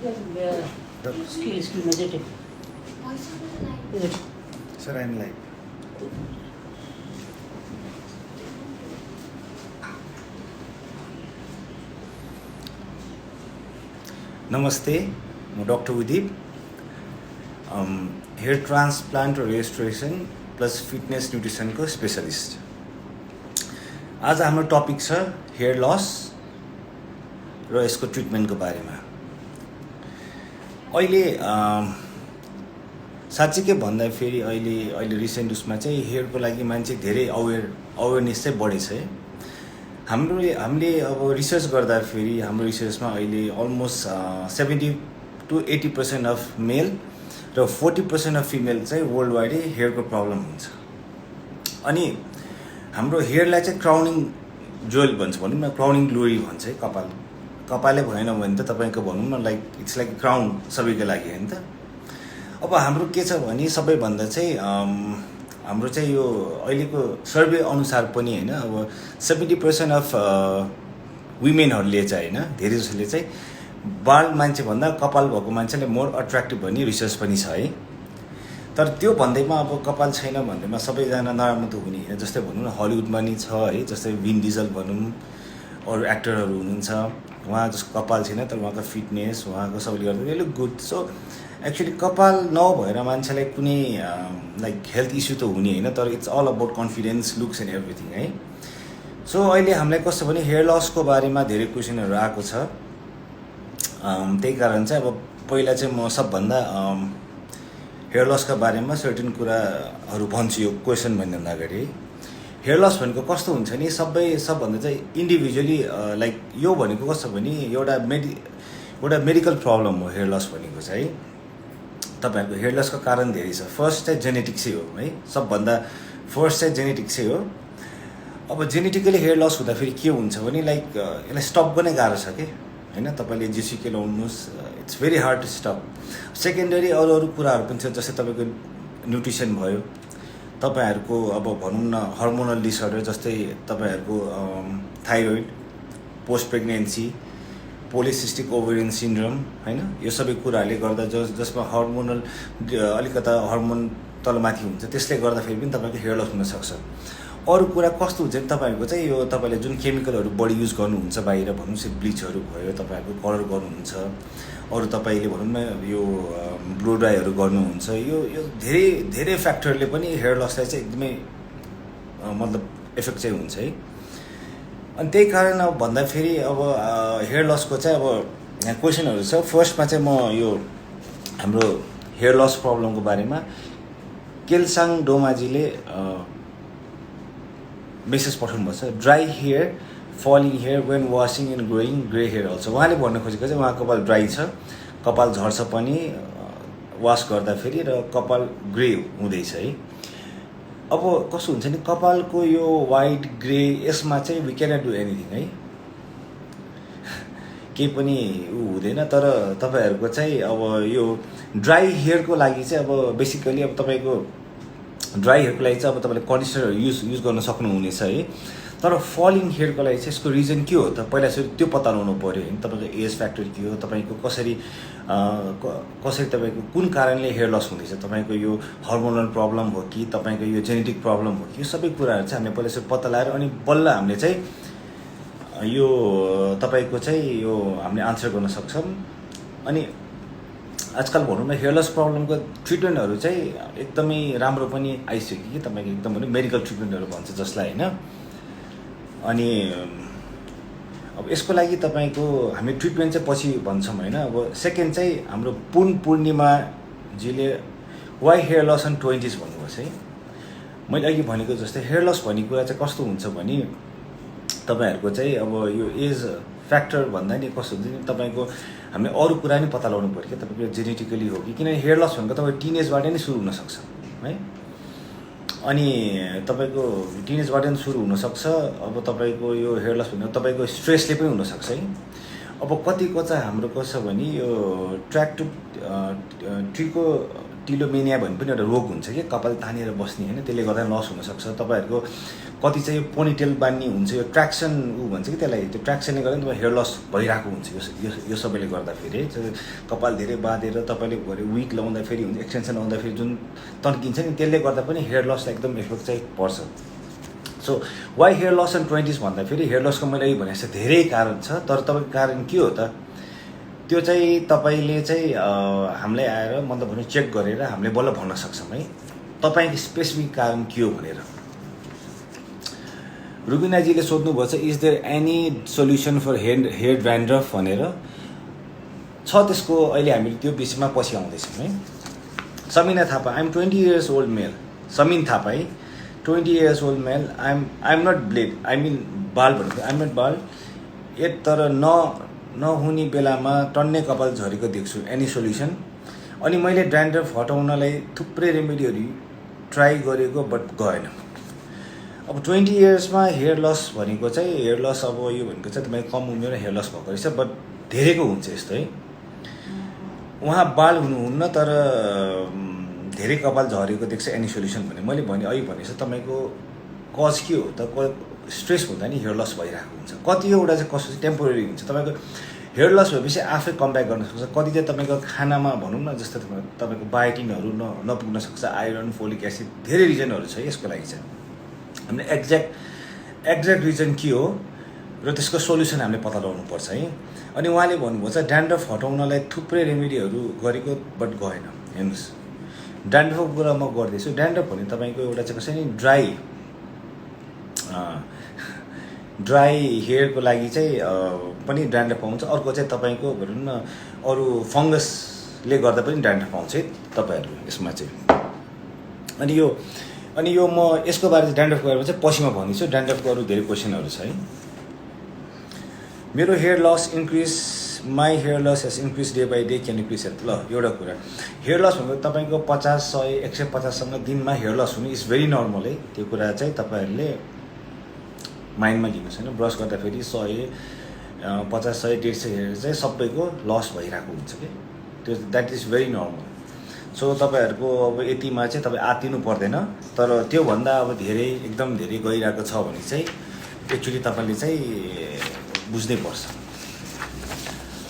Skill negative. Sir, I'm live. नमस्ते, म doctor Udeep, hair transplant र रेजिस्ट्रेसन प्लस फिटनेस न्युट्रिसनको स्पेशलिस्ट। आज हाम्रो टपिक छ हेयर लस र यसको ट्रिटमेन्टको बारेमा। अहिले साँच्चै के भन्दा फेरि अहिले रिसेन्ट उसमा चाहिँ हेयरको लागि मान्छे धेरै अवेरनेस चाहिँ बढेछ है। हामीले अब रिसर्च गर्दा फेरि हाम्रो रिसर्चमा अहिले अलमोस्ट 70 to 80% अफ मेल र 40% अफ फिमेल चाहिँ वर्ल्ड वाइडै हेयरको प्रब्लम हुन्छ। अनि हाम्रो हेयरलाई चाहिँ क्राउनिङ ज्वेल भन्छ, भनौँ न क्राउनिङ ग्लोरी भन्छ है। कपालै भएन भने त तपाईँको भनौँ न लाइक इट्स लाइक क्राउन सबैको लागि होइन त। अब हाम्रो के छ भने सबैभन्दा चाहिँ हाम्रो चाहिँ यो अहिलेको सर्वे अनुसार पनि होइन, अब 70% अफ वुमेनहरूले चाहिँ होइन, धेरै जसोले चाहिँ बाल मान्छेभन्दा कपाल भएको मान्छेले मोर अट्र्याक्टिभ भन्ने रिसर्च पनि छ है। तर त्यो भन्दैमा अब कपाल छैन भन्दैमा सबैजना नराम्रो त हुने होइन। जस्तै भनौँ न हलिउडमा नि छ है, जस्तै विन डिजल भनौँ, अरू एक्टरहरू हुनुहुन्छ, उहाँ जसको कपाल छैन तर उहाँको फिटनेस उहाँको सबैले गर्दा लुक गुड। सो एक्चुअली कपाल नभएर मान्छेलाई कुनै लाइक हेल्थ इस्यु त हुने होइन, तर it's all about confidence, looks and everything है। सो अहिले हामीलाई कस्तो भने हेयर लसको बारेमा धेरै क्वेसनहरू आएको छ। त्यही कारण चाहिँ अब पहिला चाहिँ म सबभन्दा हेयर लसका बारेमा सर्टेन कुराहरू भन्छु यो क्वेसन भन्दा अगाडि। हेयर लस भनेको कस्तो हुन्छ नि, सबभन्दा चाहिँ इन्डिभिजुअली लाइक यो भनेको कस्तो भने एउटा मेडिकल प्रब्लम हो हेयर लस भनेको चाहिँ। तपाईँहरूको हेयर लसको कारण धेरै छ। फर्स्ट चाहिँ जेनेटिक्सै हो है, सबभन्दा फर्स्ट चाहिँ जेनेटिक्सै हो। अब जेनेटिकली हेयर लस हुँदाखेरि के हुन्छ भने लाइक यसलाई स्टप गर्ने गाह्रो छ कि होइन। तपाईँले जेसुकै लाउनुहोस्, it's very hard to stop. Secondary अरू कुराहरू पनि छ, जस्तै तपाईँको न्युट्रिसन भयो, तपाईँहरूको अब भनौँ न हर्मोनल डिसअर्डर, जस्तै तपाईँहरूको thyroid, post pregnancy, polycystic ovarian syndrome होइन, यो सबै कुराहरूले गर्दा जसमा हर्मोनल अलिकता हर्मोन तलमाथि हुन्छ, त्यसले गर्दाखेरि पनि तपाईँको हेयर लस हुनसक्छ। अरू कुरा कस्तो हुन्छ भने तपाईँहरूको चाहिँ यो तपाईँले जुन केमिकलहरू बढी युज गर्नुहुन्छ बाहिर, भनौँ न ब्लिचहरू भयो, तपाईँहरूको कलर गर्नुहुन्छ, अरू तपाईँले भनौँ न यो ब्लो ड्राईहरू गर्नुहुन्छ, यो धेरै धेरै फ्याक्टरले पनि हेयर लसलाई चाहिँ एकदमै मतलब इफेक्ट चाहिँ हुन्छ है। अनि त्यही कारण अब भन्दाखेरि अब हेयर लसको चाहिँ अब यहाँ क्वेसनहरू छ। फर्स्टमा चाहिँ म यो हाम्रो हेयर लस प्रब्लमको बारेमा केलसाङ डोमाजीले मेसेज पठाउनु भएको छ। Dry hair, falling hair when washing and growing grey hair also. उहाँले भन्न खोजेको चाहिँ उहाँको कपाल ड्राई छ, कपाल झर्छ पनि वास गर्दाखेरि, र कपाल ग्रे हुँदैछ है। अब कस्तो हुन्छ नि कपालको यो वाइट ग्रे यसमा चाहिँ वी क्यानट डु एनिथिङ है, केही पनि हुँदैन। तर तपाईँहरूको चाहिँ अब यो ड्राई हेयरको लागि चाहिँ अब बेसिकली अब तपाईँको ड्राई हेयरको लागि चाहिँ अब तपाईँले कन्डिसनर युज गर्न सक्नुहुनेछ है। तर फलिङ हेयरको लागि चाहिँ यसको रिजन के हो त, पहिला सुरु त्यो पत्ता लगाउनु पऱ्यो होइन। तपाईँको एज फ्याक्टर के हो, तपाईँको कसरी तपाईँको कुन कारणले हेयर लस हुँदैछ, तपाईँको यो हर्मोनल प्रब्लम हो कि तपाईँको यो जेनेटिक प्रब्लम हो कि, यो सबै कुराहरू चाहिँ हामीले पहिला सुरु पत्ता लगाएर अनि बल्ल हामीले चाहिँ यो तपाईँको चाहिँ यो हामीले आन्सर गर्न सक्छौँ। अनि आजकल भनौँ न हेयर लस प्रब्लमको ट्रिटमेन्टहरू चाहिँ एकदमै राम्रो पनि आइसक्यो कि तपाईँको एकदम भनौँ मेडिकल ट्रिटमेन्टहरू भन्छ जसलाई होइन। अनि अब यसको लागि तपाईँको हामी ट्रिटमेन्ट चाहिँ पछि भन्छौँ होइन। अब सेकेन्ड चाहिँ हाम्रो पूर्णिमाजीले why hair loss in 20s भन्नुभएको है। मैले अघि भनेको जस्तै हेयर लस भन्ने कुरा चाहिँ कस्तो हुन्छ भने तपाईँहरूको चाहिँ अब यो एज फ्याक्टर भन्दा नि कस्तो हुन्छ नि तपाईँको हामीले अरू कुरा नि पत्ता लगाउनु पऱ्यो कि तपाईँको जेनेटिकली हो कि, किनभने हेयर लस भनेको तपाईँको टिनेजबाट नै सुरु हुनसक्छ है। अनि तपाईँको टिनेजबाट नै सुरु हुनसक्छ। अब तपाईँको यो हेयर लस भनेको तपाईँको स्ट्रेसले पनि हुनसक्छ है। अब कतिको चाहिँ हाम्रो कसो भने यो ट्रिकोटिलोमेनिया भन्ने पनि एउटा रोग हुन्छ कि, कपाल तानेर बस्ने होइन, त्यसले गर्दा लस हुनसक्छ। तपाईँहरूको कति चाहिँ पोनीटेल बान्ने हुन्छ, यो ट्र्याक्सन भन्छ कि त्यसलाई, त्यो ट्र्याक्सनले गर्दा तपाईँ हेयर लस भइरहेको हुन्छ यो सबैले गर्दाखेरि। कपाल धेरै बाँधेर तपाईँले भरे विग लाउँदाखेरि हुन्छ, एक्सटेन्सन लाउँदाखेरि जुन तन्किन्छ नि त्यसले गर्दा पनि हेयर लसलाई एकदम इफेक्ट चाहिँ पर्छ। So why hair loss in 20s भन्दाखेरि हेयर लसको मैले भने जस्तो धेरै कारण छ, तर तपाईँको कारण के हो त त्यो चाहिँ तपाईँले चाहिँ हामीलाई आएर मतलब भने चेक गरेर हामीले बल्ल भन्न सक्छौँ है तपाईँको स्पेसिफिक कारण के हो भनेर। रुबिनाजीले सोध्नुभएको छ is there any solution for hair dandruff भनेर। छ त्यसको, अहिले हामीले त्यो विषयमा पछि आउँदैछौँ है। Samina Thapa, I'm 20 years old male. Samin Thapa है, 20 years old male. I'm not bald, I mean बाल भनेको आइएम नट बाल एट, तर नहुने बेलामा टन्ने कपाल झरेको देख्छु, एनी सोल्युसन। अनि मैले ड्यान्ड्रफ हटाउनलाई थुप्रै रेमेडीहरू ट्राई गरेको बट गएन। अब 20 yearsमा हेयर लस भनेको चाहिँ हेयर लस अब यो भनेको चाहिँ तपाईँ कम उमेरमा हेयर लस भएको रहेछ, बट धेरैको हुन्छ यस्तो है। उहाँ बाल हुनुहुन्न तर धेरै कपाल झरेको देख्छ, एनी सोल्युसन भने। मैले भने अहिले भनेपछि तपाईँको कज के हो त, स्ट्रेस हुँदा नि हेयर लस भइरहेको हुन्छ। कतिवटा चाहिँ कस्तो चाहिँ टेम्पोरेरी हुन्छ, तपाईँको हेयर लस भएपछि आफै कम ब्याक गर्न सक्छ। कति चाहिँ तपाईँको खानामा भनौँ न, जस्तो तपाईँको बायोटिनहरू नपुग्न सक्छ, आइरन, फोलिक एसिड, धेरै रिजनहरू छ यसको लागि चाहिँ। हामीले एक्ज्याक्ट रिजन के हो र त्यसको सोल्युसन हामीले पत्ता लगाउनुपर्छ है। अनि उहाँले भन्नुभएको छ ड्यान्ड्रफ हटाउनलाई थुप्रै रेमेडीहरू गरेको बट गएन। हेर्नुहोस्, ड्यान्ड्रफको कुरा म गर्दैछु। ड्यान्ड्रफ भने तपाईँको एउटा चाहिँ कसै नि ड्राई हेयरको लागि चाहिँ पनि ड्यान्ड्रफ आउँछ। अर्को चाहिँ तपाईँको भनौँ न अरू फङ्गसले गर्दा पनि ड्यान्ड्रफ आउँछ है तपाईँहरू यसमा चाहिँ। अनि यो म यसको बारे चाहिँ ड्यान्ड्रफको बारेमा चाहिँ पछिमा भन्दैछु। ड्यान्ड्रफको अरू धेरै क्वेसनहरू छ है। मेरो hair loss increase, my hair loss has increase day by day, can you please help. ल एउटा कुरा, हेयर लस भनेको तपाईँको 50, 100, 150सँग दिनमा हेयर लस हुनु इज भेरी नर्मल है। त्यो कुरा चाहिँ तपाईँहरूले माइन्डमा लिनुहोस् होइन। ब्रस गर्दाखेरि 100, 50, 100, 150 हेयर चाहिँ सबैको लस भइरहेको हुन्छ कि, त्यो that is very normal. So तपाईँहरूको अब यतिमा चाहिँ तपाईँ आत्तिनु पर्दैन, तर त्योभन्दा अब धेरै एकदम धेरै गइरहेको छ भने चाहिँ एक्चुअली तपाईँले चाहिँ बुझ्नै पर्छ।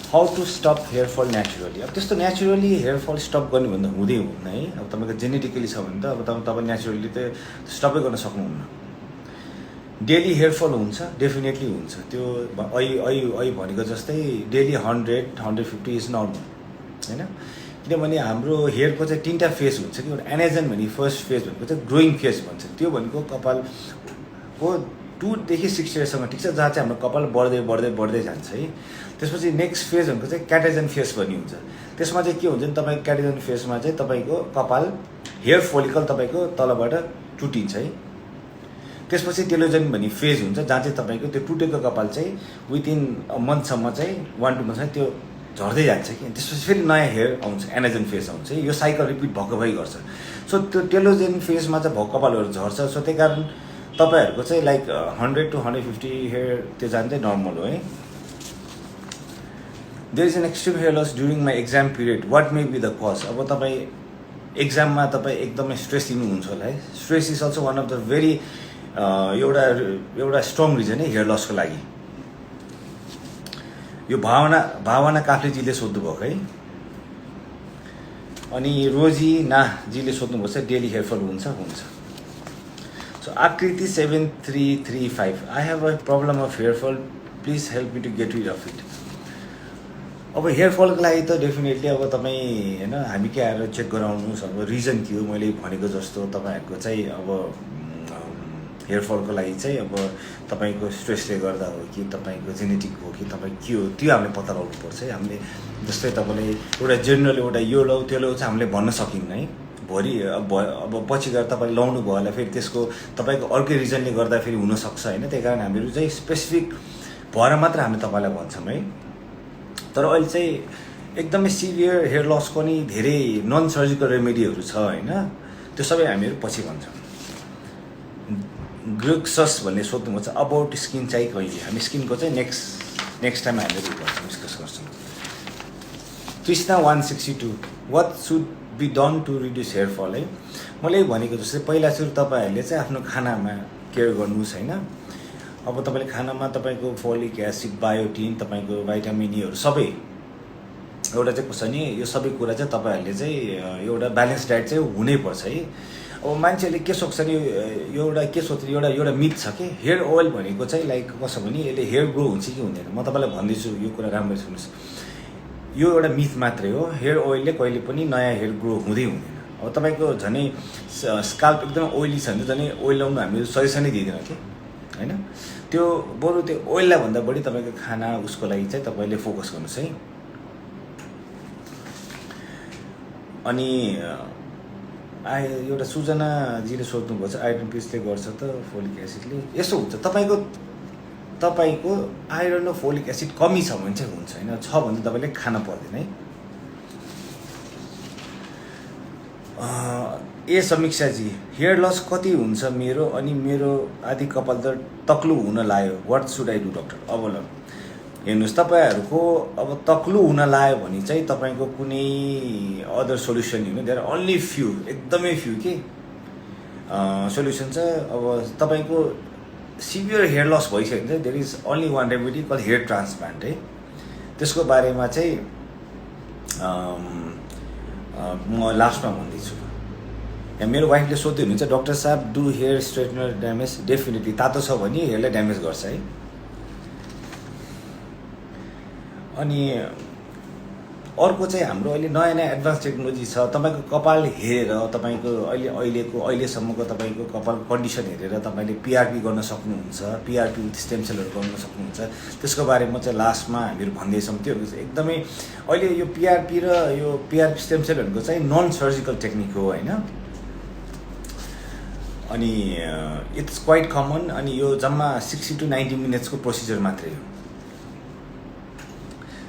How to stop hair fall naturally. अब त्यस्तो नेचुरली हेयर फल स्टप गर्ने भन्दा हुँदै हुन्न है। अब तपाईँको जेनेटिकली छ भने त अब तपाईँ नेचुरली त स्टपै गर्न सक्नुहुन्न। डेली हेयर फल हुन्छ, डेफिनेटली हुन्छ। त्यो अहिले भनेको जस्तै डेली 100, 150 इज नर्मल होइन। किनभने हाम्रो हेयरको चाहिँ 3टा फेज हुन्छ कि। एउटा एनाजन भने फर्स्ट फेज भनेको चाहिँ ग्रोइङ फेज भन्छ। त्यो भनेको कपालको 2 देखि 6 इयर्ससँग ठिक छ, जहाँ चाहिँ हाम्रो कपाल बढ्दै बढ्दै बढ्दै जान्छ है। त्यसपछि नेक्स्ट फेज भनेको चाहिँ क्याटाजन फेज भन्ने हुन्छ। त्यसमा चाहिँ के हुन्छ नि, तपाईँको क्याटाजन फेजमा चाहिँ तपाईँको कपाल हेयर फोलिकल तपाईँको तलबाट टुटिन्छ है। त्यसपछि टेलोजन भन्ने फेज हुन्छ, जहाँ चाहिँ तपाईँको त्यो टुटेको कपाल चाहिँ विदिन अ मन्थसम्म चाहिँ 1-2 मन्थमा त्यो झर्दै जान्छ कि। त्यसपछि फेरि नयाँ हेयर आउँछ, एनाजन फेज आउँछ। यो साइकल रिपिट भएको भइ गर्छ। सो त्यो टेलोजन फेजमा चाहिँ भएको कपालहरू झर्छ। सो त्यही कारण तपाईँहरूको चाहिँ लाइक 100 to 150 हेयर त्यो जान चाहिँ नर्मल हो है। There is an extreme hair loss during my exam period, what may be the cause. अब तपाईँ एक्जाममा तपाईँ एकदमै स्ट्रेस लिनुहुन्छ होला है। Stress is also one of the very एउटा स्ट्रङ रिजन है हेयर लसको लागि। यो भावना काफ्लेजीले सोध्नुभएको है। अनि रोजी नाजीले सोध्नुभएको छ डेली हेयरफल हुन्छ। So Akriti 7335, I have a problem of hair fall, please help me to get rid of it. अब हेयरफलको लागि त डेफिनेटली अब तपाईँ होइन हामी के आएर चेक गराउनुहोस्। अब रिजन के हो, मैले भनेको जस्तो तपाईँहरूको चाहिँ अब हेयरफलको लागि चाहिँ अब तपाईँको स्ट्रेसले गर्दा हो कि तपाईँको जेनेटिक हो कि तपाईँ के हो, त्यो हामीले पत्ता लगाउनुपर्छ है। हामीले जस्तै तपाईँले एउटा जेनरल एउटा यो लौ त्यो लौ चाहिँ हामीले भन्न सकिन्न है। भोलि अब पछि गएर तपाईँले लाउनु भयो होला, फेरि त्यसको तपाईँको अर्कै रिजनले गर्दा फेरि हुनसक्छ होइन। त्यही कारण हामीहरू चाहिँ स्पेसिफिक भएर मात्र हामी तपाईँलाई भन्छौँ है। तर अहिले चाहिँ एकदमै सिभियर हेयर लसको नि धेरै नन सर्जिकल रेमेडीहरू छ होइन। त्यो सबै हामीहरू पछि भन्छौँ। ग्रुक्सस भन्ने सोध्नुभएको छ अबाउट स्किन चाहिँ कहिले। हामी स्किनको चाहिँ नेक्स्ट टाइम हामीले डिस्कस गर्छौँ। Krishna 162, what should be done to reduce hair fall है। मैले भनेको जस्तै पहिला सुरु तपाईँहरूले चाहिँ आफ्नो खानामा केयर गर्नुहोस् हैन। अब तपाईँले खानामा तपाईँको फोलिक एसिड, बायोटिन, तपाईँको भाइटामिन ईहरू सबै एउटा चाहिँ कसो नि यो सबै कुरा चाहिँ तपाईँहरूले चाहिँ एउटा ब्यालेन्स डायट चाहिँ हुनैपर्छ है। अब मान्छेले के सोच्छ नि यो एउटा के सोच्छ एउटा मिथ छ कि हेयर ओइल भनेको चाहिँ लाइक कसो भने यसले हेयर ग्रो हुन्छ कि हुँदैन। म तपाईँलाई भन्दैछु यो कुरा राम्ररी सुन्नुहोस्, यो एउटा मिथ मात्रै हो। हेयर ओइलले कहिले पनि नयाँ हेयर ग्रो हुँदै हुँदैन। अब तपाईँको झनै स्काल्प एकदम ओइली छ भने झनै ओइल लाउनु हामीले सजेसनै दिँदैन कि हैन। त्यो बरु त्यो ओइललाई भन्दा बढी तपाईँको खाना उसको लागि चाहिँ तपाईँले फोकस गर्नुहोस् है। अनि एउटा सुजनाजीले सोध्नुभएको छ आइरन पिसले गर्छ त फोलिक एसिडले। यसो हुन्छ तपाईँको आइरन र फोलिक एसिड कमी छ भने चाहिँ हुन्छ हैन, छ भने तपाईँले खान पर्दैन है। ए समीक्षाजी, हेयर लस कति हुन्छ मेरो, अनि मेरो आदि कपाल त तक्लु हुन लाग्यो, what should I do doctor. अब ल हेर्नुहोस्, तपाईँहरूको अब तक्लु हुन लाग्यो भने चाहिँ तपाईँको कुनै अदर सोल्युसन होइन, देयर आर ओन्ली फ्यू, एकदमै फ्यू के सोल्युसन छ। अब तपाईँको सिभियर हेयर लस भइसक्यो भने चाहिँ there is only one remedy call hair transplant है। त्यसको बारेमा चाहिँ म लास्टमा भन्दैछु। यहाँ मेरो वाइफले सोध्दै हुनुहुन्छ डक्टर साहब do hair straightener damage. Definitely तातो छ भने हेयरलाई ड्यामेज गर्छ है। अनि अर्को चाहिँ हाम्रो अहिले नयाँ एडभान्स टेक्नोलोजी छ। तपाईँको कपाल हेरेर तपाईँको अहिलेसम्मको तपाईँको कपाल कन्डिसन हेरेर तपाईँले पिआरपी गर्न सक्नुहुन्छ, पिआरपी विथ स्टेम सेलहरू गर्न सक्नुहुन्छ। त्यसको बारेमा चाहिँ लास्टमा हामीहरू भन्दैछौँ। त्यो एकदमै अहिले यो पिआरपी र यो पिआरपी स्टेम सेलहरूको चाहिँ नन सर्जिकल टेक्निक हो हैन। अनि इट्स क्वाइट कमन। अनि यो जम्मा 60 to 90 मिनट्सको प्रोसिजर मात्रै हो।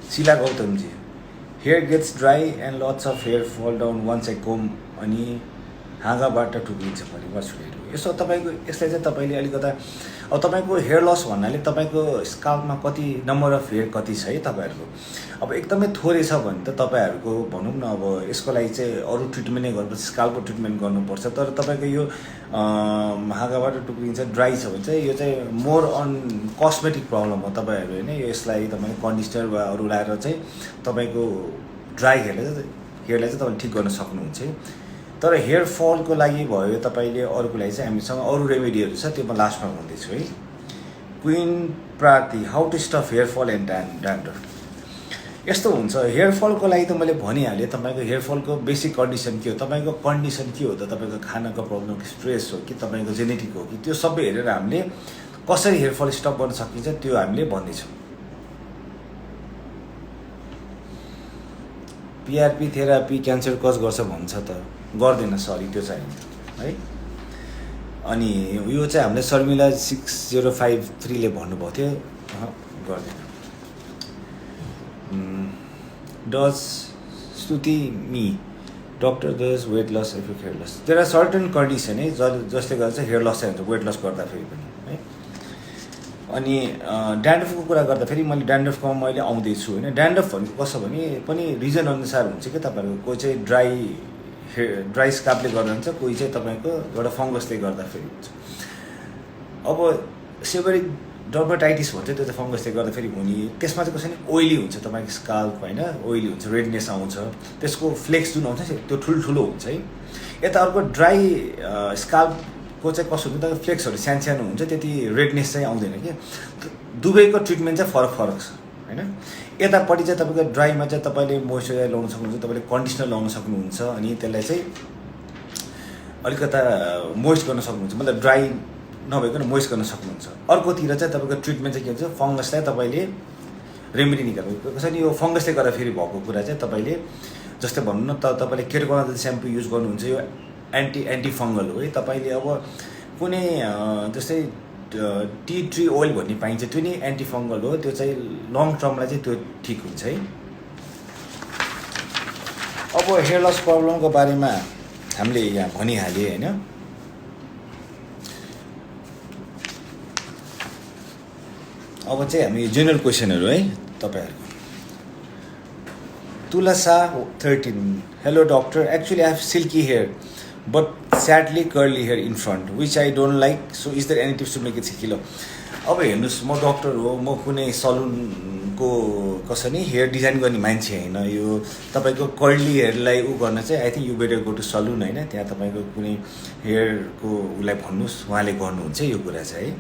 Shila Gautamji, hair gets dry and lots of hair fall down once I comb, अनि हाँगाबाट टुक्रिन्छ पनि बसुलेहरू। यसो तपाईँको यसलाई चाहिँ तपाईँले अलिकता अब तपाईँको हेयर लस भन्नाले तपाईँको स्काल्पमा कति नम्बर अफ हेयर कति छ है तपाईँहरूको। अब एकदमै थोरै छ भने त तपाईँहरूको भनौँ न अब यसको लागि चाहिँ अरू ट्रिटमेन्टै गर्नुपर्छ, स्काल्पको ट्रिटमेन्ट गर्नुपर्छ। तर तपाईँको यो हाँगाबाट टुक्रिन्छ ड्राई छ भने चाहिँ यो चाहिँ मोर अन कस्मेटिक प्रब्लम हो तपाईँहरू होइन। यसलाई तपाईँले कन्डिसनर वा अरू लगाएर चाहिँ तपाईँको ड्राई हेयरलाई चाहिँ तपाईँले ठिक गर्न सक्नुहुन्छ है। तर हेयर फलको लागि भयो तपाईँले अरूको लागि चाहिँ हामीसँग अरू रेमेडीहरू छ, त्यो म लास्टमा भन्दैछु है। Queen Prarthi, how to stop hair fall and dandruff. यस्तो हुन्छ, हेयर फलको लागि त मैले भनिहालेँ। तपाईँको हेयर फलको बेसिक कन्डिसन के हो, तपाईँको कन्डिसन के हो त, तपाईँको खानाको प्रब्लम, स्ट्रेस हो कि तपाईँको जेनेटिक हो कि, त्यो सबै हेरेर हामीले कसरी हेयर फल स्टप गर्न सकिन्छ त्यो हामीले भन्दैछौँ। पिआरपी थेरापी क्यान्सर कज गर्छ भन्छ त, गर्दैन सरी त्यो चाहिँ है। अनि यो चाहिँ हामीले शर्मिला 6053ले भन्नुभएको थियो, गर्दैन। Does Stuti me, doctor does weight loss if hair loss. There are certain condition है जसले गर्दा चाहिँ हेयर लस चाहिँ हुन्छ वेट लस गर्दाखेरि पनि है। अनि ड्यान्ड्रफको कुरा गर्दाखेरि मैले आउँदैछु होइन। ड्यान्ड्रफ भनेको कसो भने पनि रिजन अनुसार हुन्छ कि तपाईँहरूको कोही चाहिँ ड्राई स्काल्पले गर्दा हुन्छ, कोही चाहिँ तपाईँको एउटा फङ्गसले गर्दाखेरि हुन्छ। अब सेबरिक डर्माटाइटिस भन्छ, त्यो चाहिँ फङ्गसले गर्दाखेरि हुने। त्यसमा चाहिँ कसरी ओइली हुन्छ तपाईँको स्काल्प होइन, ओइली हुन्छ, रेडनेस आउँछ, त्यसको फ्लेक्स जुन आउँछ त्यो ठुल्ठुलो हुन्छ है। यता अर्को ड्राई स्काल्पको चाहिँ कसो हुन्छ, तपाईँको फ्लेक्सहरू सानो हुन्छ, त्यति रेडनेस चाहिँ आउँदैन कि। दुवैको ट्रिटमेन्ट चाहिँ फरक छ होइन। यतापट्टि चाहिँ तपाईँको ड्राईमा चाहिँ तपाईँले मोइस्चराइजर लाउन सक्नुहुन्छ, तपाईँले कन्डिसनर लाउन सक्नुहुन्छ, अनि त्यसलाई चाहिँ अलिकता मोइस्ट गर्न सक्नुहुन्छ, मतलब ड्राई नभइकन मोइस्ट गर्न सक्नुहुन्छ। अर्कोतिर चाहिँ तपाईँको ट्रिटमेन्ट चाहिँ के हुन्छ, फङ्गसलाई तपाईँले रेमेडी निकाल्नु। कसरी यो फङ्गसले गर्दा फेरि भएको कुरा चाहिँ तपाईँले जस्तै भन्नु न त, तपाईँले केटोकोनाजोल स्याम्पू युज गर्नुहुन्छ, यो एन्टी फङ्गल हो है। तपाईँले अब कुनै जस्तै टी ट्री ओइल भन्ने पाइन्छ, त्यो नि एन्टी फङ्गल हो, त्यो चाहिँ लङ टर्मलाई चाहिँ त्यो ठिक हुन्छ है। अब हेयर लस प्रब्लमको बारेमा हामीले यहाँ भनिहालेँ होइन। अब चाहिँ हामी जेनरल क्वेसनहरू है तपाईँहरूको। Tulsa 13, hello doctor, actually I have silky hair but sadly curly hair in front, which I don't like. So is there any tips to make it सिकिलो? अब हेर्नुहोस् म डक्टर हो, म कुनै सलुनको कसै नि हेयर डिजाइन गर्ने मान्छे होइन। यो तपाईँको कर्ली हेयरलाई उ गर्न चाहिँ I think you better go to salon होइन, त्यहाँ तपाईँको कुनै हेयरको उसलाई भन्नुहोस्, उहाँले गर्नुहुन्छ यो कुरा चाहिँ है।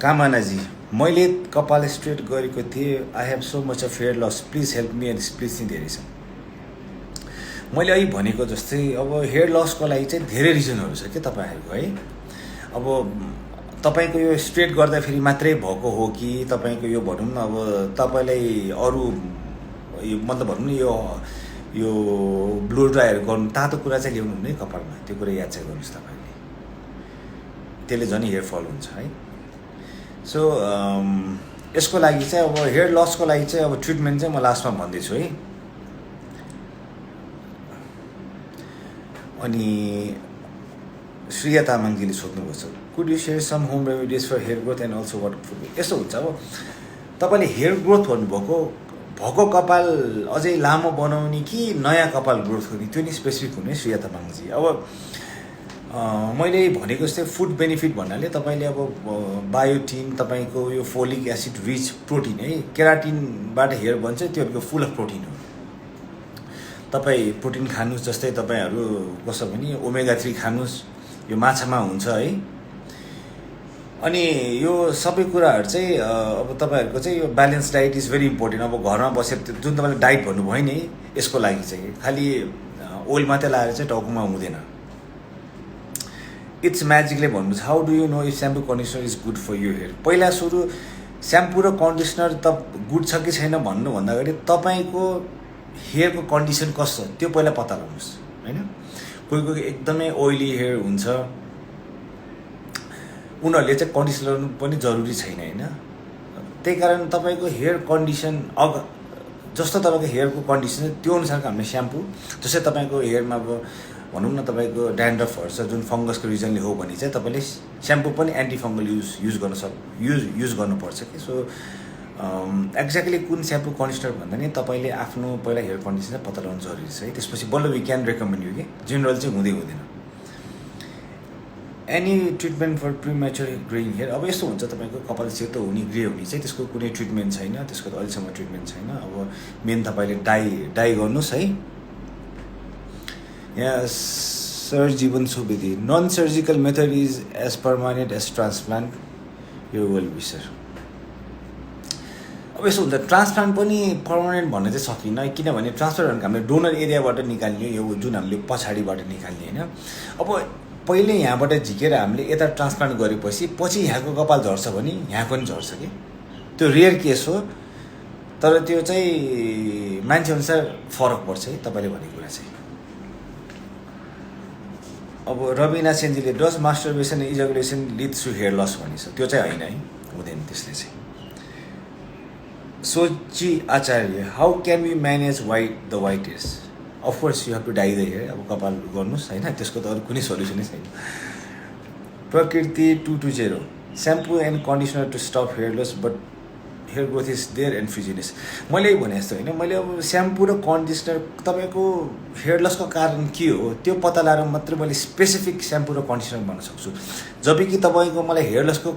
कामनाजी, मैले कपाल स्ट्रेट गरेको थिएँ, I have so much of hair loss, please help me and please चाहिँ धेरै छ। मैले अहिले भनेको जस्तै अब हेयर लसको लागि चाहिँ धेरै रिजनहरू छ कि तपाईँहरूको है। अब तपाईँको यो स्ट्रेट गर्दाखेरि मात्रै भएको हो कि तपाईँको यो भनौँ न अब तपाईँलाई अरू यो मतलब भनौँ न यो ब्लो ड्रायर गर्नु, तातो कुरा चाहिँ ल्याउनु हुने कपालमा, त्यो कुरा याद चाहिँ गर्नुहोस् तपाईँले, त्यसले झन् हेयर फल हुन्छ है। सो यसको लागि चाहिँ अब हेयर लसको लागि चाहिँ अब ट्रिटमेन्ट चाहिँ म लास्टमा भन्दैछु है। अनि श्रेया तामाङजीले सोध्नुभएको छ, could you share some home remedies for hair growth and also water food? यस्तो हुन्छ अब तपाईँले हेयर ग्रोथ भएको कपाल अझै लामो बनाउने कि नयाँ कपाल ग्रोथ गर्ने, त्यो नि स्पेसिफिक हुने श्रेया तामाङजी। अब मैले भनेको जस्तै फुड बेनिफिट भन्नाले तपाईँले अब बायोटिन, तपाईँको यो फोलिक एसिड रिच प्रोटिन है, केराटिनबाट हेयर बन्छ, त्योहरूको फुल अफ प्रोटिन हो। तपाईँ प्रोटिन खानुहोस्, जस्तै तपाईँहरू कसो भने ओमेगा 3 खानुहोस्, यो माछामा हुन्छ है। अनि यो सबै कुराहरू चाहिँ अब तपाईँहरूको चाहिँ यो balance diet is very important. अब घरमा बसेर जुन तपाईँले डाइट भन्नुभयो नि, यसको लागि चाहिँ खालि ओइल मात्रै लगाएर चाहिँ टाउकोमा हुँदैन। इट्स म्याजिकले भन्नुहुन्छ, how do you know if shampoo conditioner is good for you hair? पहिला सुरु स्याम्पू र कन्डिसनर त गुड छ कि छैन भन्नुभन्दा अगाडि तपाईँको हेयरको कन्डिसन कस्तो त्यो पहिला पत्ता लगाउनुहोस् होइन। कोही कोही एकदमै ओइली हेयर हुन्छ, उनीहरूले चाहिँ कन्डिसनर पनि जरुरी छैन होइन। त्यही कारण तपाईँको हेयर कन्डिसन जस्तो तपाईँको हेयरको कन्डिसन त्यो अनुसारको हामीले स्याम्पू, जस्तै तपाईँको हेयरमा अब भनौँ न तपाईँको ड्यान्ड्रफहरू छ जुन फङ्गसको रिजनले हो भने चाहिँ तपाईँले स्याम्पू पनि एन्टी फङ्गल युज गर्नुपर्छ कि। सो एक्ज्याक्टली कुन स्याम्पू कन्डिसनर भन्दा नि तपाईँले आफ्नो पहिला हेयर कन्डिसन पत्ता लगाउनु जरुरी छ है। त्यसपछि बल्ल वी क्यान रेकमेन्ड यु कि जेनरल चाहिँ हुँदैन। Any treatment for premature greying hair? अब यस्तो हुन्छ तपाईँको कपाल सेतो हुने, ग्रे हुने चाहिँ त्यसको कुनै ट्रिटमेन्ट छैन, त्यसको त अहिलेसम्म ट्रिटमेन्ट छैन। अब मेन तपाईँले डाई गर्नुहोस् है। यहाँ sir Jeevan Subedi, non surgical method is as permanent as transplant, यो वेल बी सर। अब यस्तो हुन्छ, ट्रान्सप्लान्ट पनि पर्मानेन्ट भन्न चाहिँ सकिन्न, किनभने ट्रान्सप्लान्ट भनेको हामीले डोनर एरियाबाट निकाल्ने, यो जुन हामीले पछाडिबाट निकाल्ने होइन। अब पहिले यहाँबाट झिकेर हामीले यता ट्रान्सप्लान्ट गरेपछि पछि यहाँको कपाल झर्छ भने यहाँ पनि झर्छ कि, त्यो रेयर केस हो। तर त्यो चाहिँ मान्छेअनुसार फरक पर्छ है तपाईँले भनेको कुरा चाहिँ। अब रविना सेन्जीले does masturbation ejaculation leads to hair loss भनिन्छ, त्यो चाहिँ होइन है, हुँदैन त्यसले चाहिँ। Sochi Acharya, how can we manage the white hairs? Of course you have to dye the hair, अब कपाल गर्नुहोस् होइन, त्यसको त अरू कुनै सल्युसनै छैन। Prakriti 220, shampoo and conditioner to stop hair loss but hair growth is there and frizziness. मैले भने जस्तो होइन, मैले अब स्याम्पू र कन्डिसनर तपाईँको हेयर लसको कारण के हो त्यो पत्ता लगाएर मात्रै मैले स्पेसिफिक स्याम्पू र कन्डिसनर भन्न सक्छु। जबकि तपाईँको मलाई हेयर लसको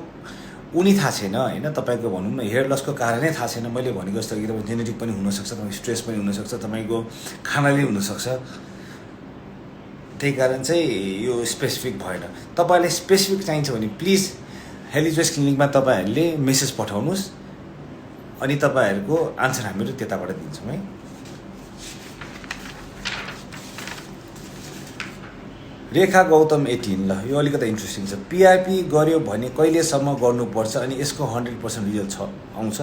उनी थाहा छैन होइन, तपाईँको भनौँ न हेयर लसको कारणै थाहा छैन। मैले भनेको जस्तो कि तपाईँ जेनेटिक पनि हुनसक्छ, तपाईँको स्ट्रेस पनि हुनसक्छ, तपाईँको खानाले हुनसक्छ। त्यही कारण चाहिँ यो स्पेसिफिक भएन। तपाईँलाई स्पेसिफिक चाहिन्छ भने प्लिज हेलिजोस क्लिनिकमा तपाईँहरूले मेसेज पठाउनुहोस्, अनि तपाईँहरूको आन्सर हामीहरू त्यताबाट दिन्छौँ है। रेखा गौतम 18, ल यो अलिकति इन्ट्रेस्टिङ छ। पिआरपी गर्यो भने कहिलेसम्म गर्नुपर्छ अनि यसको 100% रिजल्ट आउँछ?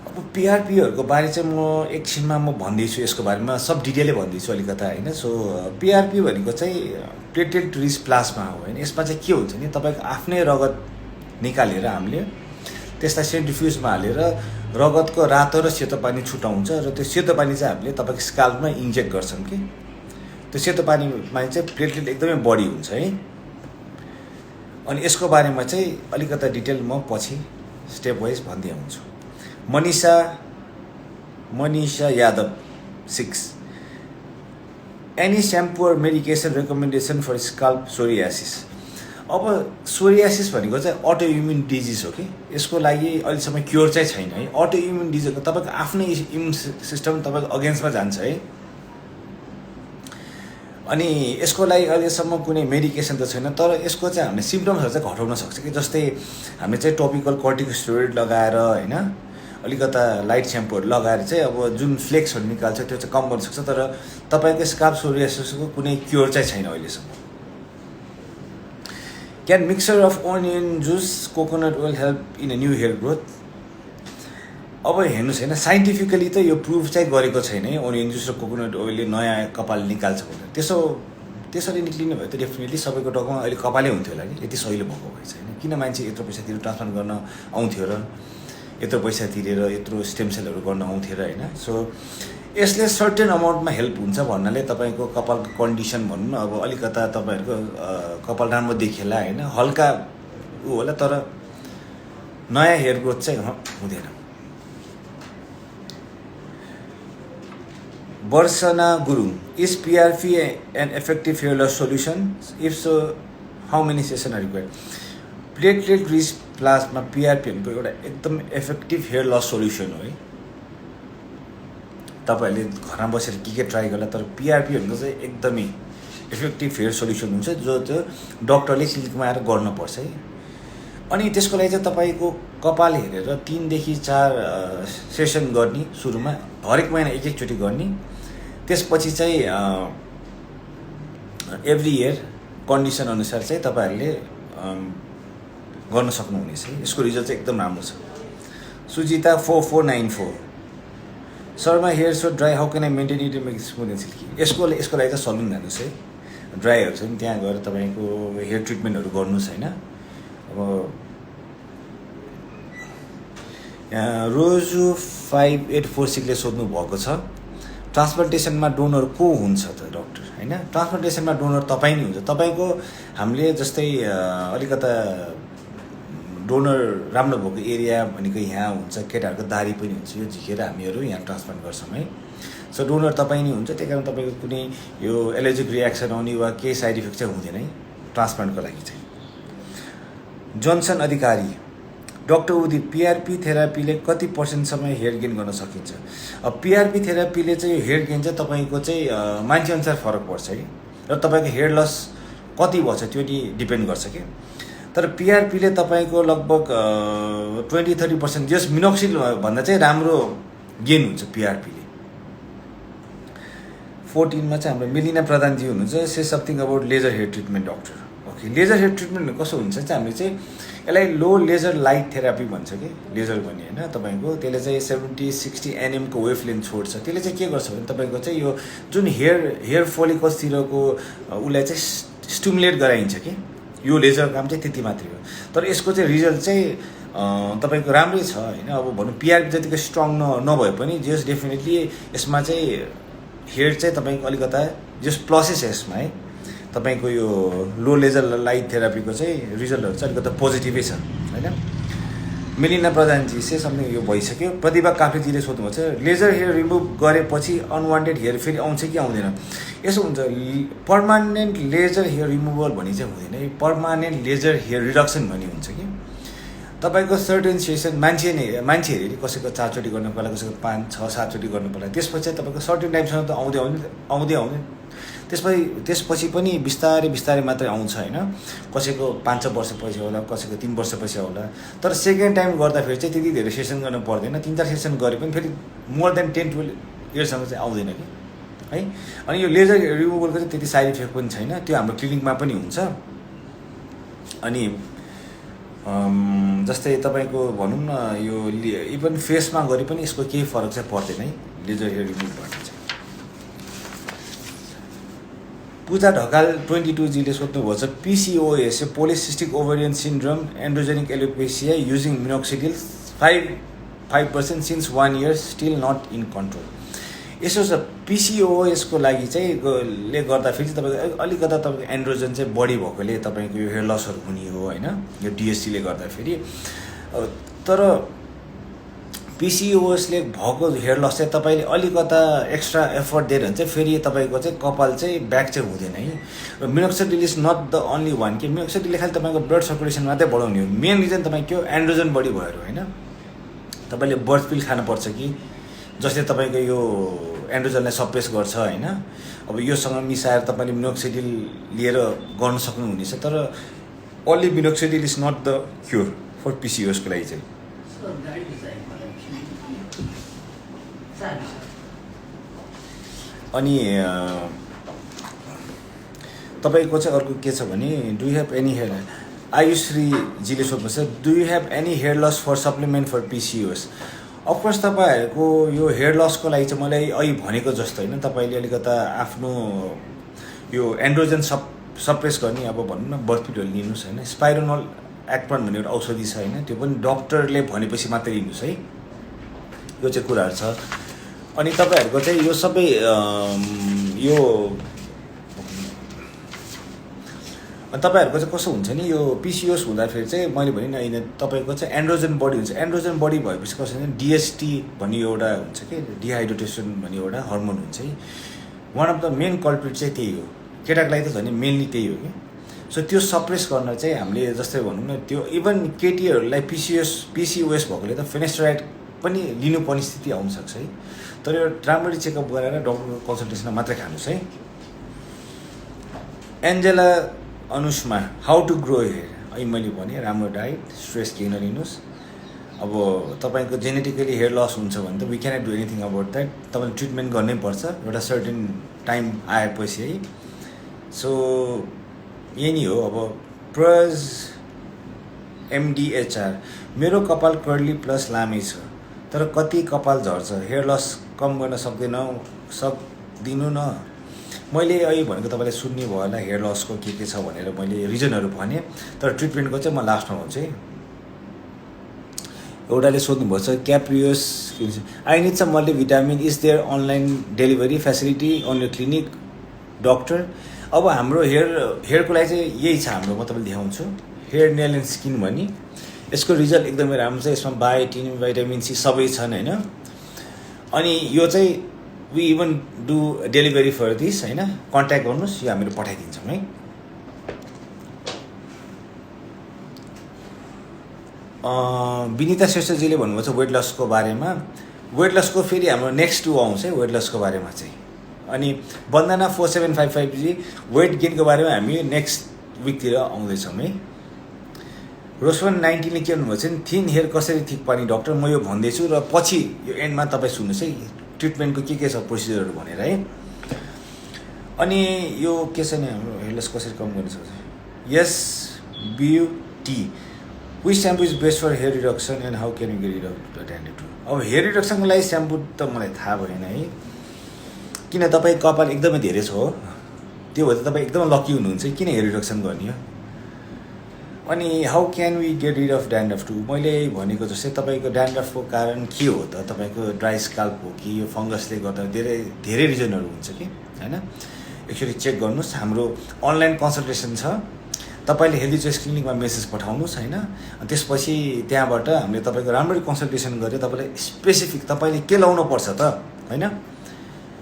अब पिआरपीहरूको बारे चाहिँ म एकछिनमा म भन्दैछु, यसको बारेमा सब डिटेलै भन्दैछु अलिकता होइन। सो पिआरपी भनेको चाहिँ प्लेटलेट रिच प्लाज्मा हो होइन। यसमा चाहिँ के हुन्छ नि, तपाईँको आफ्नै रगत निकालेर हामीले त्यसलाई सेन्ट्रिफ्युजमा हालेर रगतको रातो र सेतो पानी छुटाउँछ र त्यो सेतो पानी चाहिँ हामीले तपाईँको स्काल्पमा इन्जेक्ट गर्छौँ कि त्यो सेतो पानीमा चाहिँ प्लेटलेट एकदमै बढी हुन्छ है। अनि यसको बारेमा चाहिँ अलिकता डिटेल म पछि स्टेप वाइज भन्दै आउँछु। Manisha Yadav 6, any shampoo or medication recommendation for scalp psoriasis. अब सोरियासिस भनेको चाहिँ अटो इम्युन डिजिज हो कि यसको लागि अहिलेसम्म क्योर चाहिँ छैन है। अटो इम्युन डिजिजको तपाईँको आफ्नै इम्युन सिस्टम तपाईँको अगेन्स्टमा जान्छ है। अनि यसको लागि अहिलेसम्म कुनै मेडिकेसन त छैन, तर यसको चाहिँ हामीले सिम्पटम्सहरू चाहिँ घटाउन सक्छ कि जस्तै हामीले चाहिँ टपिकल कर्टिकोस्टेरोइड लगाएर होइन अलिकता लाइट स्याम्पूहरू लगाएर चाहिँ अब जुन फ्लेक्सहरू निकाल्छ त्यो चाहिँ कम गर्न सक्छ, तर तपाईँको स्काल्प सोरियासिसको कुनै क्योर चाहिँ छैन अहिलेसम्म। Can mixture of onion juice coconut oil help in a new hair growth? अब हेर्नुहोस् होइन, साइन्टिफिकली त यो प्रुभ चाहिँ गरेको छैन है ओनियन जुस र कोकोनट ओइलले नयाँ कपाल निकाल्छ भनेर। त्यसरी निक्लिने भए त डेफिनेटली सबैको टाउकोमा अहिले कपालै हुन्थ्यो होला कि, यति सहिलो भएको भए छैन। किन मान्छे यत्रो पैसा तिरेर ट्रान्सप्लान्ट गर्न आउँथ्यो र, यत्रो पैसा तिरेर यत्रो स्टेम सेलहरू गर्न आउँथ्यो र होइन। सो यसले सर्टेन अमाउन्टमा हेल्प हुन्छ भन्नाले तपाईँको कपालको कन्डिसन भनौँ न, अब अलिकता तपाईँहरूको कपाल राम्रो देखिएला होइन, हल्का ऊ होला, तर नयाँ हेयर ग्रोथ चाहिँ हुँदैन। Varshana Gurung, is PRP an effective hair loss solution? If so how many session are required? Platelet rich plasma PRP भनेको एउटा एकदम इफेक्टिभ हेयर लस सोल्युसन हो है। तपाईँहरूले घरमा बसेर के ट्राई गर्ला, तर पिआरपी भनेको चाहिँ एकदमै इफेक्टिभ हेयर सोल्युसन हुन्छ जो डक्टरले क्लिनिकमा आएर गर्नुपर्छ है। अनि त्यसको लागि चाहिँ तपाईँको कपाल हेरेर 3 देखि 4 सेसन गर्ने, सुरुमा हरेक महिना एकचोटि गर्ने, त्यसपछि चाहिँ एभ्री इयर कन्डिसन अनुसार चाहिँ तपाईँहरूले गर्न सक्नुहुनेछ है। यसको रिजल्ट चाहिँ एकदम राम्रो छ। Sujita 4494, Sharma hair so dry, how can I maintain it make smooth and silky? यसको लागि चाहिँ सलुन जानुहोस् है, ड्राईहरू छ नि त्यहाँ गएर तपाईँको हेयर ट्रिटमेन्टहरू गर्नुहोस् होइन। अब रोजु 5846ले सोध्नु भएको छ, ट्रान्सप्लान्टेसनमा डोनर को हुन्छ त डक्टर होइन? ट्रान्सप्लान्टेसनमा डोनर तपाईँ नै हुन्छ। तपाईँको हामीले जस्तै अलिकता डोनर राम्रो भएको एरिया भनेको यहाँ हुन्छ, केटाहरूको दारी पनि हुन्छ, यो झिकेर हामीहरू यहाँ ट्रान्सप्लान्ट गर्छौँ है। सो डोनर तपाईँ नै हुन्छ, त्यही कारण तपाईँको कुनै यो एलर्जिक रियाक्सन आउने वा केही साइड इफेक्ट चाहिँ हुँदैन है ट्रान्सप्लान्टको लागि चाहिँ। जोन्सन अधिकारी, डक्टर उदित, पिआरपी थेरापीले कति % हेयर गेन गर्न सकिन्छ? अब पिआरपी थेरापीले चाहिँ हेयर गेन चाहिँ तपाईँको चाहिँ मान्छेअनुसार फरक पर्छ है, र तपाईँको हेयर लस कति भन्छ त्यो नि डिपेन्ड गर्छ कि। तर पिआरपीले तपाईँको लगभग 20-30% जस मिनोक्सिल भन्दा चाहिँ राम्रो गेन हुन्छ पिआरपीले। 14मा चाहिँ हाम्रो मेलिना प्रधानजी हुनुहुन्छ, say something about laser hair treatment doctor. Okay, laser hair treatment कसो हुन्छ चाहिँ हामीले चाहिँ यसलाई लो लेजर लाइट थेरापी भन्छ कि, लेजर भन्ने होइन तपाईँको, त्यसले चाहिँ 70-60 nm को वेभ लेन्थ छोड्छ। त्यसले चाहिँ के गर्छ भने तपाईँको चाहिँ यो जुन हेयर फोलिकल्सतिरको उसलाई चाहिँ स्टिमुलेट गराइन्छ कि, यो लेजर काम चाहिँ त्यति मात्रै हो। तर यसको चाहिँ रिजल्ट चाहिँ तपाईँको राम्रै छ होइन। अब भनौँ पिआरपी जतिको स्ट्रङ नभए पनि जस डेफिनेटली यसमा चाहिँ हेयर चाहिँ तपाईँको अलिकता जस प्लसै छ यसमा है। तपाईँको यो लो लेजर लाइट थेरापीको चाहिँ रिजल्टहरू चाहिँ अलिकति पोजिटिभै छ होइन। मेलिना प्रधानजी से समथिङ यो भइसक्यो। प्रतिभा काफ्लेजीले सोध्नुभएको छ, लेजर हेयर रिमुभ गरेपछि अनवान्टेड हेयर फेरि आउँछ कि आउँदैन? यसो हुन्छ, पर्मानेन्ट लेजर हेयर रिमुभल भन्ने चाहिँ हुँदैन है, पर्मानेन्ट लेजर हेयर रिडक्सन भन्ने हुन्छ कि। तपाईँको सर्टेन सेसन मान्छे हेरी कसैको 4 चोटि गर्नु पर्ला, कसैको 5-6-7 चोटि गर्नु पर्ला, त्यसपछि तपाईँको सर्टेन टाइमसम्म त आउँदै त्यसपछि पनि बिस्तारै मात्रै आउँछ होइन। कसैको 5 वर्षपछि होला, कसैको 3 वर्षपछि होला। तर सेकेन्ड टाइम गर्दाखेरि चाहिँ त्यति धेरै सेसन गर्नु पर्दैन, 3-4 सेसन गरे पनि फेरि मोर देन 10-12 इयर्ससम्म चाहिँ आउँदैन कि है। अनि यो लेजर रिमुभलको चाहिँ त्यति साइड इफेक्ट पनि छैन, त्यो हाम्रो क्लिनिकमा पनि हुन्छ। अनि जस्तै तपाईँको भनौँ न यो इभन फेसमा गरे पनि यसको केही फरक चाहिँ पर्दैन है लेजर हेयर रिमुभ गर्ने चाहिँ। पूजा ढकाल 22जीले सोध्नुभएको छ, PCOS polycystic ovarian syndrome androgenic alopecia using minoxidil 5% since 1 year still not in control. यसो छ PCOS को लागि चाहिँ ले गर्दाखेरि चाहिँ तपाईँको अलिकता तपाईँको एन्ड्रोजन चाहिँ बढी भएकोले तपाईँको यो हेयर लसहरू हुने हो होइन, यो DSC ले गर्दाखेरि। तर पिसिओएसले भएको हेयर लस चाहिँ तपाईँले अलिकता एक्स्ट्रा एफर्ट दिएर भने चाहिँ फेरि तपाईँको चाहिँ कपाल चाहिँ ब्याक चाहिँ हुँदैन है। र minoxidil is not the only one कि मिनोक्सिडिलले खालि तपाईँको ब्लड सर्कुलेसन मात्रै बढाउने हो। मेन रिजन तपाईँको एन्ड्रोजन बढी भएर होइन, तपाईँले बर्थ पिल खानुपर्छ कि जसले तपाईँको यो एन्ड्रोजनलाई सप्रेस गर्छ होइन। अब योसँग मिसाएर तपाईँले मिनोक्सिडिल लिएर गर्न सक्नुहुनेछ, तर only minoxidil is not the cure for पिसिओएसको लागि चाहिँ। अनि तपाईँको चाहिँ अर्को के छ भने do you have any hair, आयुश्रीजीले सोध्नुहोस् do you have any hair loss for supplement for PCOS. Of course तपाईँहरूको यो हेयर लसको लागि चाहिँ मलाई अहिले भनेको जस्तो होइन, तपाईँले अलिकता आफ्नो यो एन्ड्रोजन सप्रेस गर्ने अब भनौँ न बर्थ पिलहरू लिनुहोस् होइन। स्पाइरोनल एक्टन भन्ने एउटा औषधि छ होइन, त्यो पनि डक्टरले भनेपछि मात्रै लिनुहोस् है, यो चाहिँ कुराहरू छ। अनि तपाईँहरूको चाहिँ यो सबै यो तपाईँहरूको चाहिँ कसो हुन्छ नि, यो पिसिओएस हुँदाखेरि चाहिँ मैले भने नि होइन तपाईँको चाहिँ एन्ड्रोजन बडी हुन्छ। एन्ड्रोजन बडी भएपछि कसो हुन्छ डिएसटी भन्ने एउटा हुन्छ कि डिहाइड्रेटेसन भन्ने एउटा हर्मोन हुन्छ है। One of the main culprit चाहिँ त्यही हो, केटाको लागि त झन् मेनली त्यही हो कि। सो त्यो सप्रेस गर्न चाहिँ हामीले जस्तै भनौँ न त्यो इभन केटीहरूलाई पिसिओएस भएकोले त फिनेस्टराइड पनि लिनुपर्ने स्थिति आउनसक्छ है, तर यो राम्ररी चेकअप गरेर डक्टरको कन्सल्टेसनमा मात्रै खानुहोस् है। Angela Anushma how to grow hair, अहिले मैले भने राम्रो डाइट, स्ट्रेस केही नलिनुहोस्। अब तपाईँको जेनेटिकली हेयर लस हुन्छ भने त we cannot do anything about that, तपाईँले ट्रिटमेन्ट गर्नै पर्छ एउटा सर्टेन टाइम आएपछि है। सो यही नै हो। अब प्रज एमडिएचआर, मेरो कपाल कर्ली प्लस लामै छ तर कति कपाल झर्छ, हेयर लस कम गर्न सक्दिनु न। मैले अहिले भनेको तपाईँले सुन्ने भयो होला हेयर लसको के छ भनेर मैले रिजनहरू भने, तर ट्रिटमेन्टको चाहिँ म लास्टमा भन्छु है। एउटाले सोध्नुभएको छ क्याप्रियोस I need some multivitamin, is there online delivery facility on your clinic doctor. अब हाम्रो हेयरको लागि चाहिँ यही छ हाम्रो, म तपाईँले देखाउँछु हेयर नेल एन्ड स्किन भनी। यसको रिजल्ट एकदमै राम्रो छ, यसमा बायोटिन भिटामिन सी सबै छन् होइन। अनि यो चाहिँ we even do delivery for this होइन, कन्ट्याक्ट गर्नुहोस्, यो हामीले पठाइदिन्छौँ है। विनिता श्रेष्ठजीले भन्नुभएको छ वेट लसको बारेमा। वेट लसको फेरि हाम्रो नेक्स्ट 2 आउँछ है वेट लसको बारेमा चाहिँ। अनि वन्दना 4755जी वेट गेनको बारेमा हामी नेक्स्ट विकतिर आउँदैछौँ है। रोसवन 19ले के भन्नुभएको छ नि थिन हेयर कसरी ठिक पार्ने डक्टर, म यो भन्दैछु र पछि यो एन्डमा तपाईँ सुन्नुहोस् है ट्रिटमेन्टको के छ प्रोसिजरहरू भनेर है। अनि यो के छ नि हाम्रो हेयर लस कसरी कम गर्न सक्छ, यस beauty which shampoo is best for hair reduction and how can you get rid of dandruff too. अब हेयर रिडक्सनको लागि स्याम्पू त मलाई थाहा भएन है, किन तपाईँ कपाल एकदमै धेरै छ हो, त्यो भएर तपाईँ एकदमै लकी हुनुहुन्छ, किन हेयर रिडक्सन गर्ने हो। अनि how can we get rid of dandruff to, मैले भनेको जस्तै तपाईँको ड्यान्ड्रफको कारण के हो त, तपाईँको ड्राई स्काल्प हो कि यो फङ्गसले गर्दा धेरै रिजनहरू हुन्छ कि होइन। एक्चुअली चेक गर्नुहोस्, हाम्रो अनलाइन कन्सल्टेसन छ, तपाईँले हेल्दी चोइस क्लिनिकमा मेसेज पठाउनुहोस् होइन। त्यसपछि त्यहाँबाट हामीले तपाईँको राम्ररी कन्सल्टेसन गरेर तपाईँलाई स्पेसिफिक तपाईँले के लाउनु पर्छ त होइन।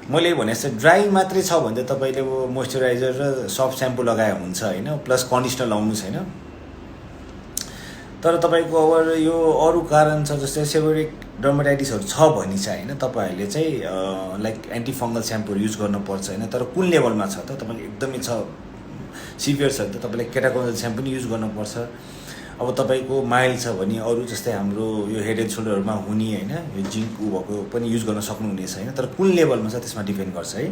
मैले भने जस्तै ड्राई मात्रै छ भने चाहिँ तपाईँले मोइस्चराइजर र सफ्ट स्याम्पू लगाए हुन्छ होइन, प्लस कन्डिसनर लाउनुहोस् होइन। तर तपाईँको अब यो अरू कारण छ जस्तै सेबोरिक डर्मेटाइटिसहरू छ भने चाहिँ होइन तपाईँहरूले चाहिँ लाइक एन्टी फङ्गल स्याम्पूहरू युज गर्नुपर्छ होइन। तर कुन लेभलमा छ त, तपाईँले एकदमै छ सिभियर छ भने त तपाईँले केटाकोनल स्याम्पू नि युज गर्नुपर्छ। अब तपाईँको माइल्ड छ भने अरू जस्तै हाम्रो यो हेड एन्ड सोल्डरहरूमा हुने होइन यो जिङ्क भएको पनि युज गर्न सक्नुहुनेछ होइन, तर कुन लेभलमा छ त्यसमा डिपेन्ड गर्छ है।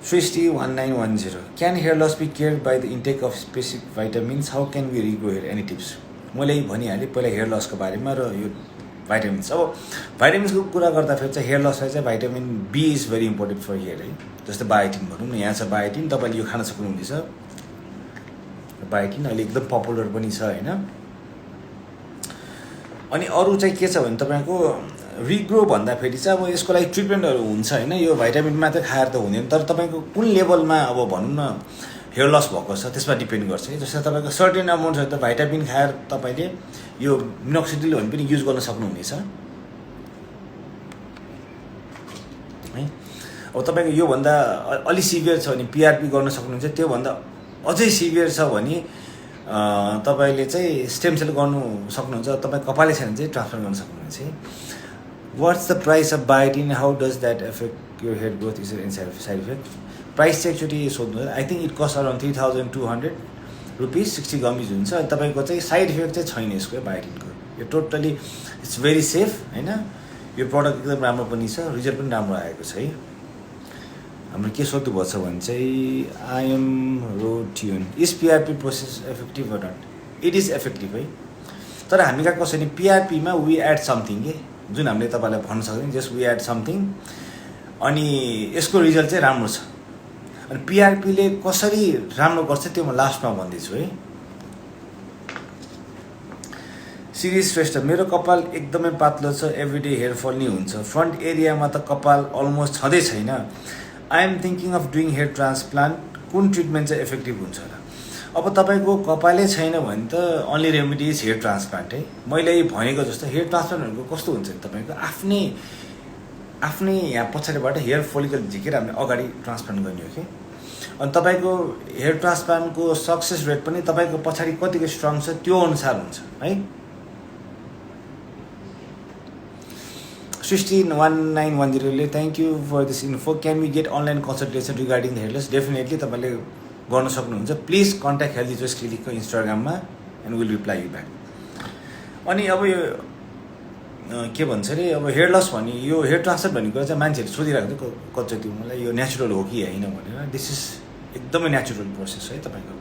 Srishti 1910 can hair loss be care by the intake of specific vitamins, how can we regrow hair, any tips. मैले भनिहालेँ पहिला हेयर लसको बारेमा र यो भाइटामिन्स। अब भाइटामिन्सको कुरा गर्दाखेरि चाहिँ हेयर लसलाई चाहिँ vitamin B is very important for hair है। जस्तै बायोटिन भनौँ न, यहाँ छ बायोटिन, तपाईँले यो खान सक्नुहुनेछ। बायोटिन अहिले एकदम पपुलर पनि छ होइन। अनि अरू चाहिँ के छ भने तपाईँको रिग्रो भन्दाखेरि चाहिँ अब यसको लागि ट्रिटमेन्टहरू हुन्छ होइन, यो भाइटामिन मात्रै खाएर त हुँदैन, तर तपाईँको कुन लेभलमा अब भनौँ न हेयर लस भएको छ त्यसमा डिपेन्ड गर्छ है। जस्तै तपाईँको सर्टेन अमाउन्ट छ त भाइटामिन खाएर तपाईँले यो मिनोक्सिडिल भन्ने पनि युज गर्न सक्नुहुनेछ है। अब तपाईँको योभन्दा अलि सिभियर छ भने पिआरपी गर्न सक्नुहुन्छ, त्योभन्दा अझै सिभियर छ भने तपाईँले चाहिँ स्टेम सेल गर्नु सक्नुहुन्छ। तपाईँ कपालै छैन चाहिँ ट्रान्सप्लान्ट गर्न सक्नुहुन्छ है। What's the price of biotin, how does that effect your hair growth, is in side effect? Price चाहिँ एकचोटि सोध्नु, I think it cost around 3200 rupees 60 gummies हुन्छ। तपाईँको चाहिँ साइड इफेक्ट चाहिँ छैन यसको बायोटिनको, यो टोटली इट्स भेरी सेफ होइन। यो प्रडक्ट एकदम राम्रो पनि छ, रिजल्ट पनि राम्रो आएको छ है। हाम्रो के सोध्नु भएको छ भने चाहिँ आई एम रोट्युन, is PRP process effective or not? It is effective है, तर हामी कहाँ कसरी पिआरपीमा वी एड समथिङ के, जुन हामीले तपाईँलाई भन्न सक्दैन, जस्ट वी एड समथिङ, अनि यसको रिजल्ट चाहिँ राम्रो छ। अनि पिआरपीले कसरी राम्रो गर्छ त्यो म लास्टमा भन्दैछु है। सिरिज श्रेष्ठ, मेरो कपाल एकदमै पातलो छ, एभ्रिडे हेयरफल नै हुन्छ, फ्रन्ट एरियामा त कपाल अलमोस्ट छँदै छैन। I am thinking of doing hair transplant, कुन ट्रिटमेन्ट चाहिँ इफेक्टिभ हुन्छ होला? अब तपाईँको कपालै छैन भने त only remedy is hair transplant है। मैले भनेको जस्तो हेयर ट्रान्सप्लान्टहरूको कस्तो हुन्छ तपाईँको आफ्नै यहाँ पछाडिबाट हेयर फोलिकल झिकेर हामीले अगाडि ट्रान्सप्लान्ट गर्ने हो कि। अनि तपाईँको हेयर ट्रान्सप्लान्टको सक्सेस रेट पनि तपाईँको पछाडि कतिको स्ट्रङ छ त्यो अनुसार हुन्छ है। 161910ले thank you for this info, can we get online consultation regarding the hair loss? Definitely तपाईँले गर्न सक्नुहुन्छ। प्लिज कन्ट्याक्ट हेल्दी चोइस क्लिनिकको इन्स्टाग्राममा and will reply you back. अनि अब यो के भन्छ अरे, अब हेयर लस भने यो हेयर ट्रान्सप्लान्ट भन्ने कुरा चाहिँ मान्छेहरूले सोधिरहेको थियो कतिचोटि मलाई, यो नेचुरल हो कि होइन भनेर। दिस इज एकदमै नेचुरल प्रोसेस है। तपाईँको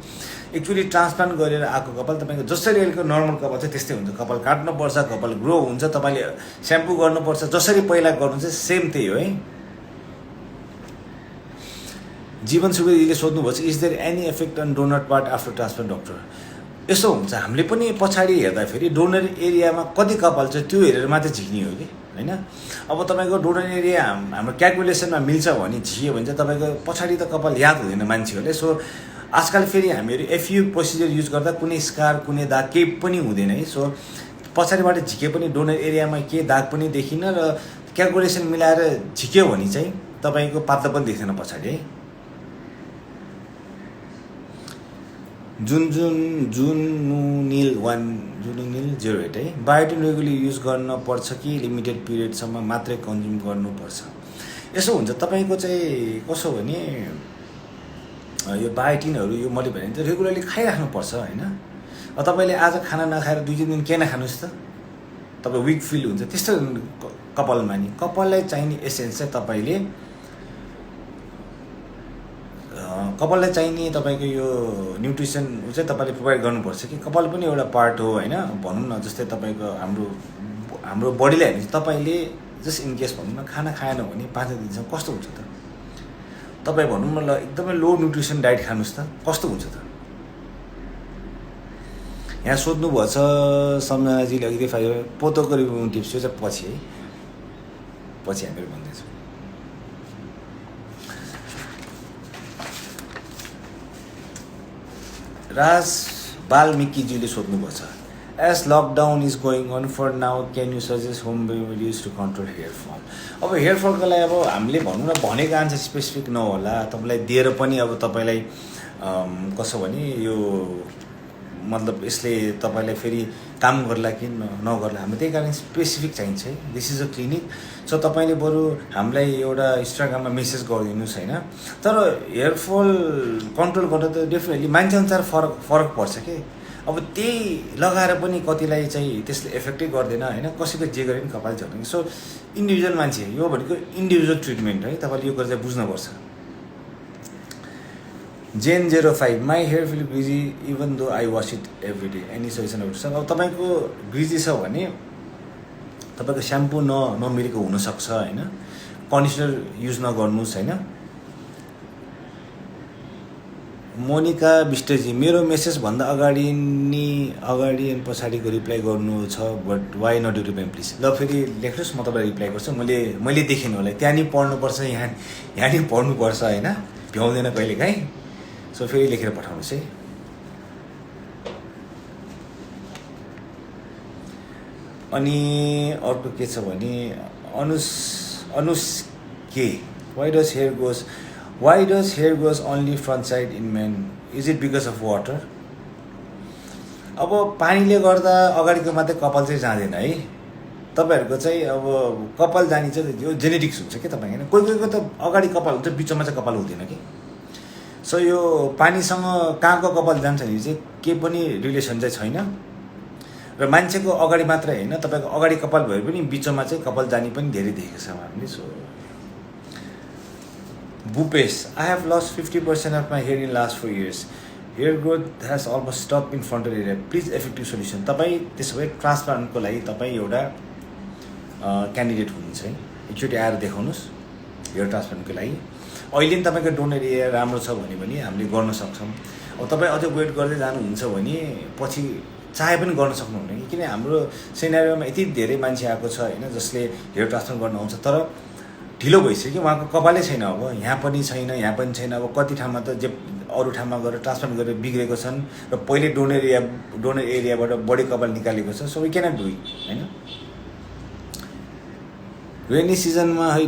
एक्चुअली ट्रान्सप्लान्ट गरेर आएको कपाल तपाईँको जसरी अहिलेको नर्मल कपाल चाहिँ त्यस्तै हुन्छ। कपाल काट्नुपर्छ, कपाल ग्रो हुन्छ, तपाईँले स्याम्पू गर्नुपर्छ, जसरी पहिला गर्नुहुन्छ सेम त्यही हो है। जीवन सुवेदीले सोध्नुभएको छ, is there any effect on donor part after transplant doctor? यसो हुन्छ, हामीले पनि पछाडि हेर्दाखेरि डोनर एरियामा कति कपाल छ त्यो हेरेर मात्रै झिक्ने हो कि होइन। अब तपाईँको डोनर एरिया हाम्रो क्यालकुलेसनमा मिल्छ भने झिक्यो भने चाहिँ तपाईँको पछाडि त कपाल याद हुँदैन मान्छेहरूले। सो आजकल फेरि हामीहरू एफयु प्रोसिजर युज गर्दा कुनै स्कार कुनै दाग केही पनि हुँदैन है। सो पछाडिबाट झिके पनि डोनर एरियामा केही दाग पनि देखिन र क्यालकुलेसन मिलाएर झिक्यो भने चाहिँ तपाईँको पातलो पनि देख्दैन पछाडि है। जुनुनिल 08 है, बायोटिन रेगुलरली युज गर्न पर्छ कि लिमिटेड पिरियडसम्म मात्रै कन्ज्युम गर्नुपर्छ? यसो हुन्छ तपाईँको चाहिँ कसो भने यो बायोटिनहरू यो मैले भने त रेगुलरली खाइराख्नुपर्छ होइन। तपाईँले आज खाना नखाएर 2-3 दिन के नखानुहोस् त, तपाईँ विक फिल हुन्छ त्यस्तो कपालमा नि। कपाललाई चाहिने एसेन्स चाहिँ कपाललाई चाहिने तपाईँको यो न्युट्रिसन चाहिँ तपाईँले प्रोभाइड गर्नुपर्छ कि। कपाल पनि एउटा पार्ट हो होइन। भनौँ न जस्तै तपाईँको हाम्रो बडीलाई हेर्नु, तपाईँले जस्ट इनकेस भनौँ न खाना खाएन भने 5 दिनसम्म कस्तो हुन्छ त? तपाईँ भनौँ न ल एकदमै लो न्युट्रिसन डाइट खानुहोस् त, कस्तो हुन्छ त? यहाँ सोध्नुभएको छ सम्झनाजीले अघि पोतोको रिमुभिङ टिप्स, यो चाहिँ पछि हामीहरू भन्दैछौँ। राज बाल्मिकीजीले सोध्नुभएको छ, as lockdown is going on for now can you suggest home remedies to control hair fall? अब हेयर फलको लागि अब हामीले भनौँ न भनेको आन्सर स्पेसिफिक नहोला, तपाईँलाई दिएर पनि अब तपाईँलाई कसो भने यो मतलब यसले तपाईँलाई फेरि काम गर्ला कि नगर्ला, हाम्रो त्यही कारण स्पेसिफिक चाहिन्छ है। This is a clinic. So तपाईँले बरु हामीलाई एउटा इन्स्टाग्राममा मेसेज गरिदिनुहोस् होइन। तर हेयरफल कन्ट्रोल गर्दा त डेफिनेटली मान्छेअनुसार फरक पर्छ कि। अब त्यही लगाएर पनि कतिलाई चाहिँ त्यसले इफेक्टै गर्दैन होइन, कसैको जे गरे पनि कपाल झर्ने। सो इन्डिभिजुअल मान्छे, यो भनेको इन्डिभिजुअल ट्रिटमेन्ट है, तपाईँले यो कुरा चाहिँ बुझ्नुपर्छ। Jen 05, my hair feel greasy even though I wash it every day, any suggestion about? अब तपाईँको ग्रिजी छ भने तपाईँको स्याम्पू नमिलेको हुनसक्छ होइन, कन्डिसनर युज नगर्नुहोस् होइन। मोनिका विष्टजी, मेरो मेसेजभन्दा अगाडि अनि पछाडिको रिप्लाई गर्नु छ but why not you reply please? ल फेरि लेख्नुहोस्, म तपाईँलाई रिप्लाई गर्छु। मैले देखेँ होला, त्यहाँ नि पढ्नुपर्छ, यहाँ नि पढ्नुपर्छ होइन, भ्याउँदैन कहिले काहीँ। सो फेरि लेखेर पठाउनुहोस् है। अनि अर्को के छ भने अनुस के why does hair goes only front side in men, is it because of water? अब पानीले गर्दा अगाडिको मात्रै कपाल चाहिँ जाँदैन है, तपाईँहरूको चाहिँ अब कपाल जाने चाहिँ यो जेनेटिक्स हुन्छ कि तपाईँ होइन, कोही कोहीको त अगाडि कपाल हुन्छ बिचमा चाहिँ कपाल हुँदैन कि। सो यो पानीसँग कहाँको कपाल जान्छ भने चाहिँ केही पनि रिलेसन चाहिँ छैन, र मान्छेको अगाडि मात्रै होइन तपाईँको अगाडि कपाल भए पनि बिचमा चाहिँ कपाल जाने पनि धेरै देखेको छ हामीले। So Bhupesh, I have lost 50% of my hair in last 4 years. Hair growth has almost stop in frontal area, please effective solution. तपाईँ त्यसो भए ट्रान्सप्लान्टको लागि तपाईँ एउटा क्यान्डिडेट हुनुहुन्छ है, एकचोटि आएर देखाउनुहोस् हेयर ट्रान्सप्लान्टको लागि। अहिले नि तपाईँको डोनर एरिया राम्रो छ भने पनि हामीले गर्न सक्छौँ। अब तपाईँ अझै वेट गर्दै जानुहुन्छ भने पछि चाहे पनि गर्न सक्नुहुन्न कि, किन हाम्रो सिनेरियोमा यति धेरै मान्छे आएको छ होइन जसले हेयर ट्रान्सप्लान्ट गर्न आउँछ तर ढिलो भइसक्यो, उहाँको कपालै छैन, अब यहाँ पनि छैन यहाँ पनि छैन। अब कति ठाउँमा त जे अरू ठाउँमा गएर ट्रान्सप्लान्ट गरेर बिग्रेको छन् र पहिले डोनर एरियाबाट बढी कपाल निकालेको छ। So we cannot do it होइन। रेनी सिजनमा है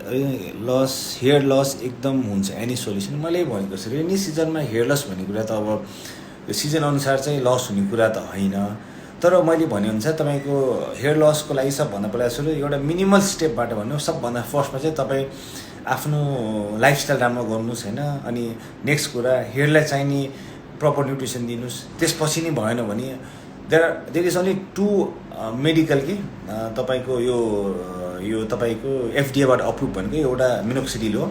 हेयर लस एकदम हुन्छ, एनी सोल्युसन? मैले भनेको छु रेनी सिजनमा हेयर लस भन्ने कुरा त अब सिजन अनुसार चाहिँ लस हुने कुरा त होइन, तर मैले भनेअनुसार तपाईँको हेयर लसको लागि सबभन्दा पहिला सुरु एउटा मिनिमल स्टेपबाट भन्नु। सबभन्दा फर्स्टमा चाहिँ तपाईँ आफ्नो लाइफस्टाइल राम्रो गर्नुहोस् होइन। अनि नेक्स्ट कुरा हेयरलाई चाहिने प्रपर न्युट्रिसन दिनुहोस्। त्यसपछि नै भएन भने देयर इज ओन्ली 2 मेडिकल कि तपाईँको यो तपाईँको एफडिएबाट अप्रुभ भनेको एउटा मिनोक्सिडिल हो,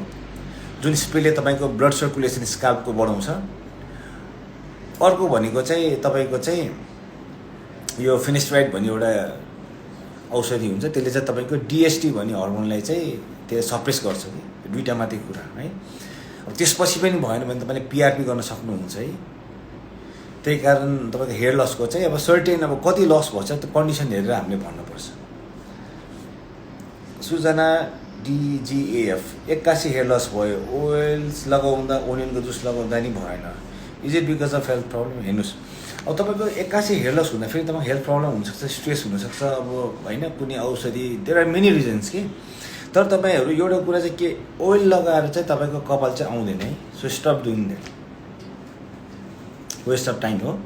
जुन स्प्रेले तपाईँको ब्लड सर्कुलेसन स्काल्पको बढाउँछ। अर्को भनेको चाहिँ तपाईँको चाहिँ यो फिनिस्ट्राइड भन्ने एउटा औषधि हुन्छ, त्यसले चाहिँ तपाईँको डिएसटी भन्ने हर्मोनलाई चाहिँ त्यसले सप्रेस गर्छ कि। दुईवटा मात्रै कुरा है। अब त्यसपछि पनि भएन भने तपाईँले पिआरपी गर्न सक्नुहुन्छ है। त्यही कारण तपाईँको हेयर लसको चाहिँ अब सर्टेन अब कति लस भन्छ त्यो कन्डिसन हेरेर हामीले भन्नुपर्छ। सुजना डिजिएफ, 81 हेयर लस भयो, ओइल्स लगाउँदा ओनियनको जुस लगाउँदा नि भएन, is it because of health problem? हेर्नुहोस् अब तपाईँको 81 हेयर लस हुँदा फेरि तपाईँको हेल्थ प्रब्लम हुनसक्छ, स्ट्रेस हुनसक्छ, अब होइन कुनै औषधि, देयर आर मेनी रिजन्स कि। तर तपाईँहरू एउटा कुरा चाहिँ के, ओइल लगाएर चाहिँ तपाईँको कपाल चाहिँ आउँदैन है। So stop doing that, waste of time हो।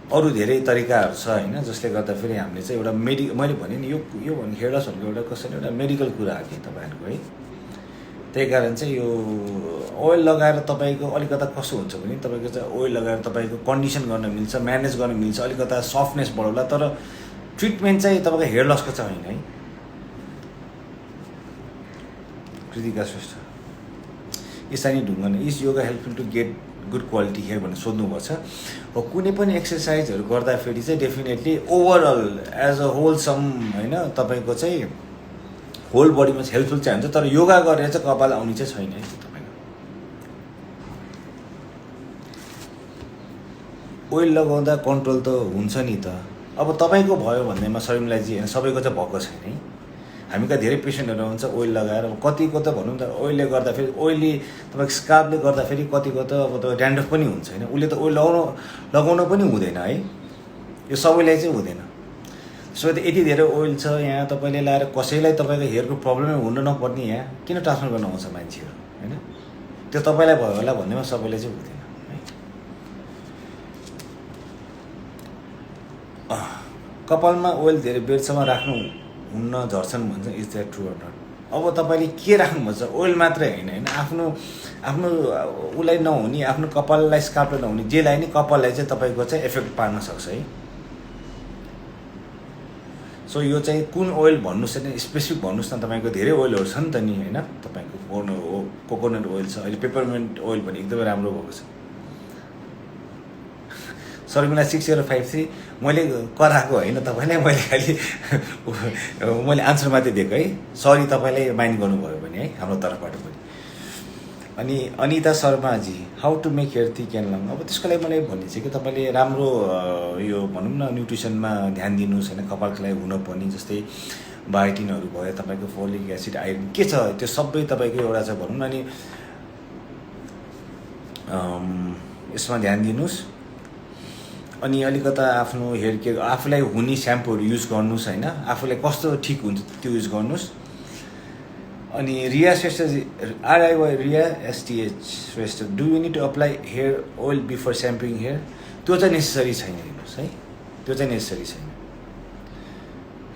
अरू धेरै तरिकाहरू छ होइन जसले गर्दाखेरि हामीले चाहिँ एउटा मैले भने नि यो भने हेयर लस भनेको एउटा कसरी एउटा मेडिकल कुरा हो कि तपाईँहरूको है। त्यही कारण चाहिँ यो ओइल लगाएर तपाईँको अलिकता कसो हुन्छ भने तपाईँको चाहिँ ओइल लगाएर तपाईँको कन्डिसन गर्न मिल्छ, म्यानेज गर्न मिल्छ, अलिकता सफ्टनेस बढाउला, तर ट्रिटमेन्ट चाहिँ तपाईँको हेयर लसको चाहिँ होइन है। Kritika Shrestha, Ishani Dhungana, is yoga helping to get good quality hair भनेर सोध्नुभएको छ। कुनै पनि एक्सर्साइजहरू गर्दाखेरि चाहिँ definitely overall as a wholesome होइन तपाईँको चाहिँ होल बडीमा चाहिँ हेल्पफुल चाहिँ हुन्छ, तर योगा गरेर चाहिँ कपाल आउने चाहिँ छैन है तपाईँको। ओइल लगाउँदा कन्ट्रोल त हुन्छ नि त। अब तपाईँको भयो भन्दैमा शर्मिलाजी होइन सबैको चाहिँ भएको छैन है। हामी कहाँ धेरै पेसेन्टहरू हुन्छ ओइल लगाएर, अब कतिको त भनौँ त ओइलले गर्दाखेरि ओइली तपाईँको स्कार्फले गर्दाखेरि कतिको त अब तपाईँ ड्यान्ड्रफ पनि हुन्छ होइन, उसले त ओइल लगाउनु पनि हुँदैन है, यो सबैलाई चाहिँ हुँदैन। सो यति धेरै ओइल छ यहाँ तपाईँले लाएर कसैलाई तपाईँको हेयरको प्रब्लमै हुन नपर्ने यहाँ किन ट्रान्सफर गर्न आउँछ मान्छेहरू होइन, त्यो तपाईँलाई भयो होला भन्दैमा सबैलाई चाहिँ हुँदैन है। कपालमा ओइल धेरै बेरसम्म राख्नु हुन्न, झर्छन् भन्छ, is that true or not? अब तपाईँले के राख्नुपर्छ, ओइल मात्रै होइन होइन, आफ्नो उसलाई नहुने, आफ्नो कपाललाई स्कार्फलाई नहुने जेलाई नि कपाललाई चाहिँ तपाईँको चाहिँ इफेक्ट पार्न सक्छ है। सो यो चाहिँ कुन ओइल भन्नुहोस् होइन, स्पेसिफिक भन्नुहोस् न। तपाईँको धेरै ओइलहरू छ नि त नि होइन, तपाईँको कोकोनट ओइल छ, अहिले पेपरमेन्ट ओइल पनि एकदमै राम्रो भएको छ। शर्मिला 6053, मैले कराएको होइन तपाईँलाई, मैले खालि मैले आन्सर मात्रै दिएको है, सरी तपाईँलाई माइन्ड गर्नुभयो भने है हाम्रो तर्फबाट पनि। अनि Anita Sharmaji, how to make hair thick and long? अब त्यसको लागि मलाई भन्ने चाहिँ कि तपाईँले राम्रो यो भनौँ न न्युट्रिसनमा ध्यान दिनुहोस् होइन, कपालको लागि हुनुपर्ने जस्तै बायोटिनहरू भयो, तपाईँको फोलिक एसिड, आइरन के छ त्यो सबै तपाईँको एउटा छ भनौँ न। अनि यसमा ध्यान दिनुहोस्। अनि अलिकता आफ्नो हेयर केयर आफूलाई हुने स्याम्पूहरू युज गर्नुहोस् होइन, आफूलाई कस्तो ठिक हुन्छ त्यो युज गर्नुहोस्। अनि Riya Shrestha RIY Riya STH Shrestha, do you need to apply hair oil before shampooing hair? त्यो चाहिँ नेसेसरी छैन, हेर्नुहोस् है, त्यो चाहिँ नेसेसरी छैन।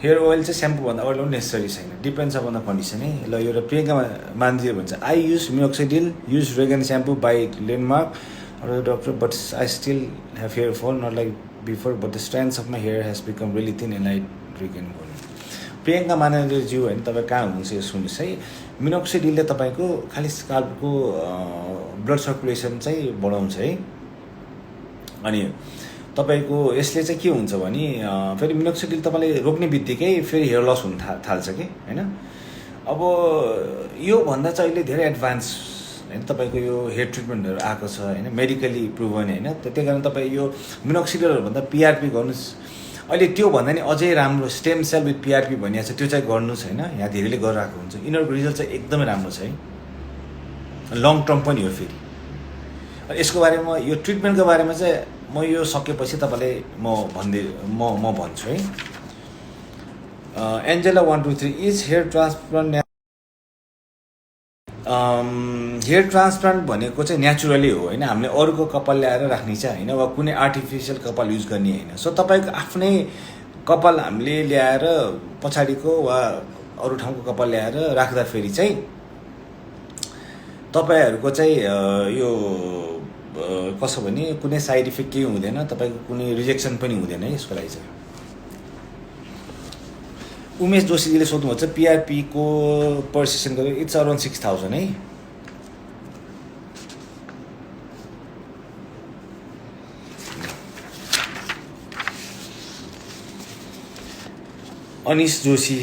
हेयर ओइल चाहिँ स्याम्पूभन्दा अगाडि पनि नेसेसरी छैन, डिपेन्ड्स अपन द कन्डिसन है। ल एउटा प्रियङ्का मान्जीले भन्छ, I use minoxidil, use Regaine shampoo by Landmark or doctor, but I still have hair fall, not like before, but the strands of my hair has become really thin and I regain volume. Priyanka Manavjyu होइन, तपाईँ कहाँ हुनुहुन्छ यो सुन्नुहोस् है। मिनोक्सिडिलले तपाईँको खालि स्काल्पको blood circulation चाहिँ बढाउँछ है। अनि तपाईँको यसले चाहिँ के हुन्छ भने फेरि मिनोक्सिडिल तपाईँले रोक्ने बित्तिकै फेरि हेयर लस हुन थाल्छ कि होइन। अब योभन्दा चाहिँ अहिले धेरै एडभान्स होइन तपाईँको यो हेयर ट्रिटमेन्टहरू आएको छ होइन, मेडिकली प्रुभन होइन। त्यही कारण तपाईँ यो मिनोक्सिडिलहरूभन्दा PRP गर्नुहोस्। अहिले त्योभन्दा नि अझै राम्रो स्टेम सेल विथ PRP भनिएको छ, त्यो चाहिँ गर्नुहोस् होइन। यहाँ धेरैले गरिरहेको हुन्छ, यिनीहरूको रिजल्ट चाहिँ एकदमै राम्रो छ है, लङ टर्म पनि हो फेरि। यसको बारेमा यो ट्रिटमेन्टको बारेमा चाहिँ म यो सकेपछि तपाईँलाई म भन्छु है। Angela 123 is hair transplant hair transplant भनेको चाहिँ नेचुरली हो होइन, हामीले अरूको कपाल ल्याएर राख्ने चाहिँ होइन, वा कुनै आर्टिफिसियल कपाल युज गर्ने होइन। सो तपाईँको आफ्नै कपाल हामीले ल्याएर पछाडिको वा अरू ठाउँको कपाल ल्याएर राख्दाखेरि चाहिँ तपाईँहरूको चाहिँ यो कसो भने कुनै साइड इफेक्ट केही हुँदैन, तपाईँको कुनै रिजेक्सन पनि हुँदैन है यसको लागि चाहिँ। उमेश जोशीजीले सोध्नुहुन्छ PRP को पर सेसन गरेर इट्स अराउन्ड 6000 है। Anish Joshi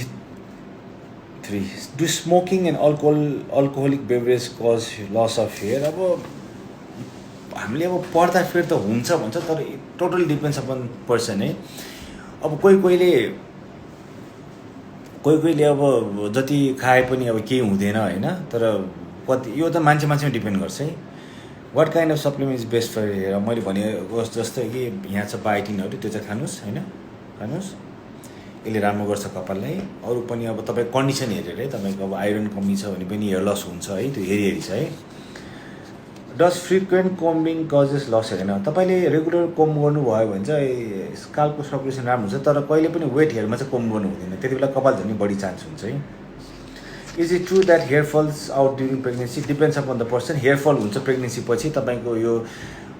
3, do smoking and alcoholic beverage cause loss of hair? अब हामीले अब पढ्दा फेरि त हुन्छ भन्छ, तर टोटली डिपेन्ड्स अपन पर्सन है। अब कोही अब जति खाए पनि अब केही हुँदैन होइन, तर कति यो त मान्छेमा डिपेन्ड गर्छ है। What kind of supplement is best for hair? मैले भनेको जस्तै कि यहाँ छ बायोटिनहरू, त्यो चाहिँ खानुहोस् होइन, खानुहोस्, यसले राम्रो गर्छ कपाललाई। अरू पनि अब तपाईँ कन्डिसन हेरेर है, तपाईँको अब आइरन कमी छ भने पनि हेयर लस हुन्छ है, त्यो हेरी छ है। Does frequent combing causes loss? होइन, तपाईँले रेगुलर कोम्ब गर्नुभयो भने चाहिँ स्काल्पको सर्कुलेसन राम्रो हुन्छ, तर कहिले पनि वेट हेयरमा चाहिँ कोम्ब गर्नु हुँदैन, त्यति बेला कपाल झर्ने बढी चान्स हुन्छ है। Is it true that hair falls out during pregnancy? Depends upon the person. Hair fall हुन्छ प्रेग्नेन्सी पछि तपाईँको यो,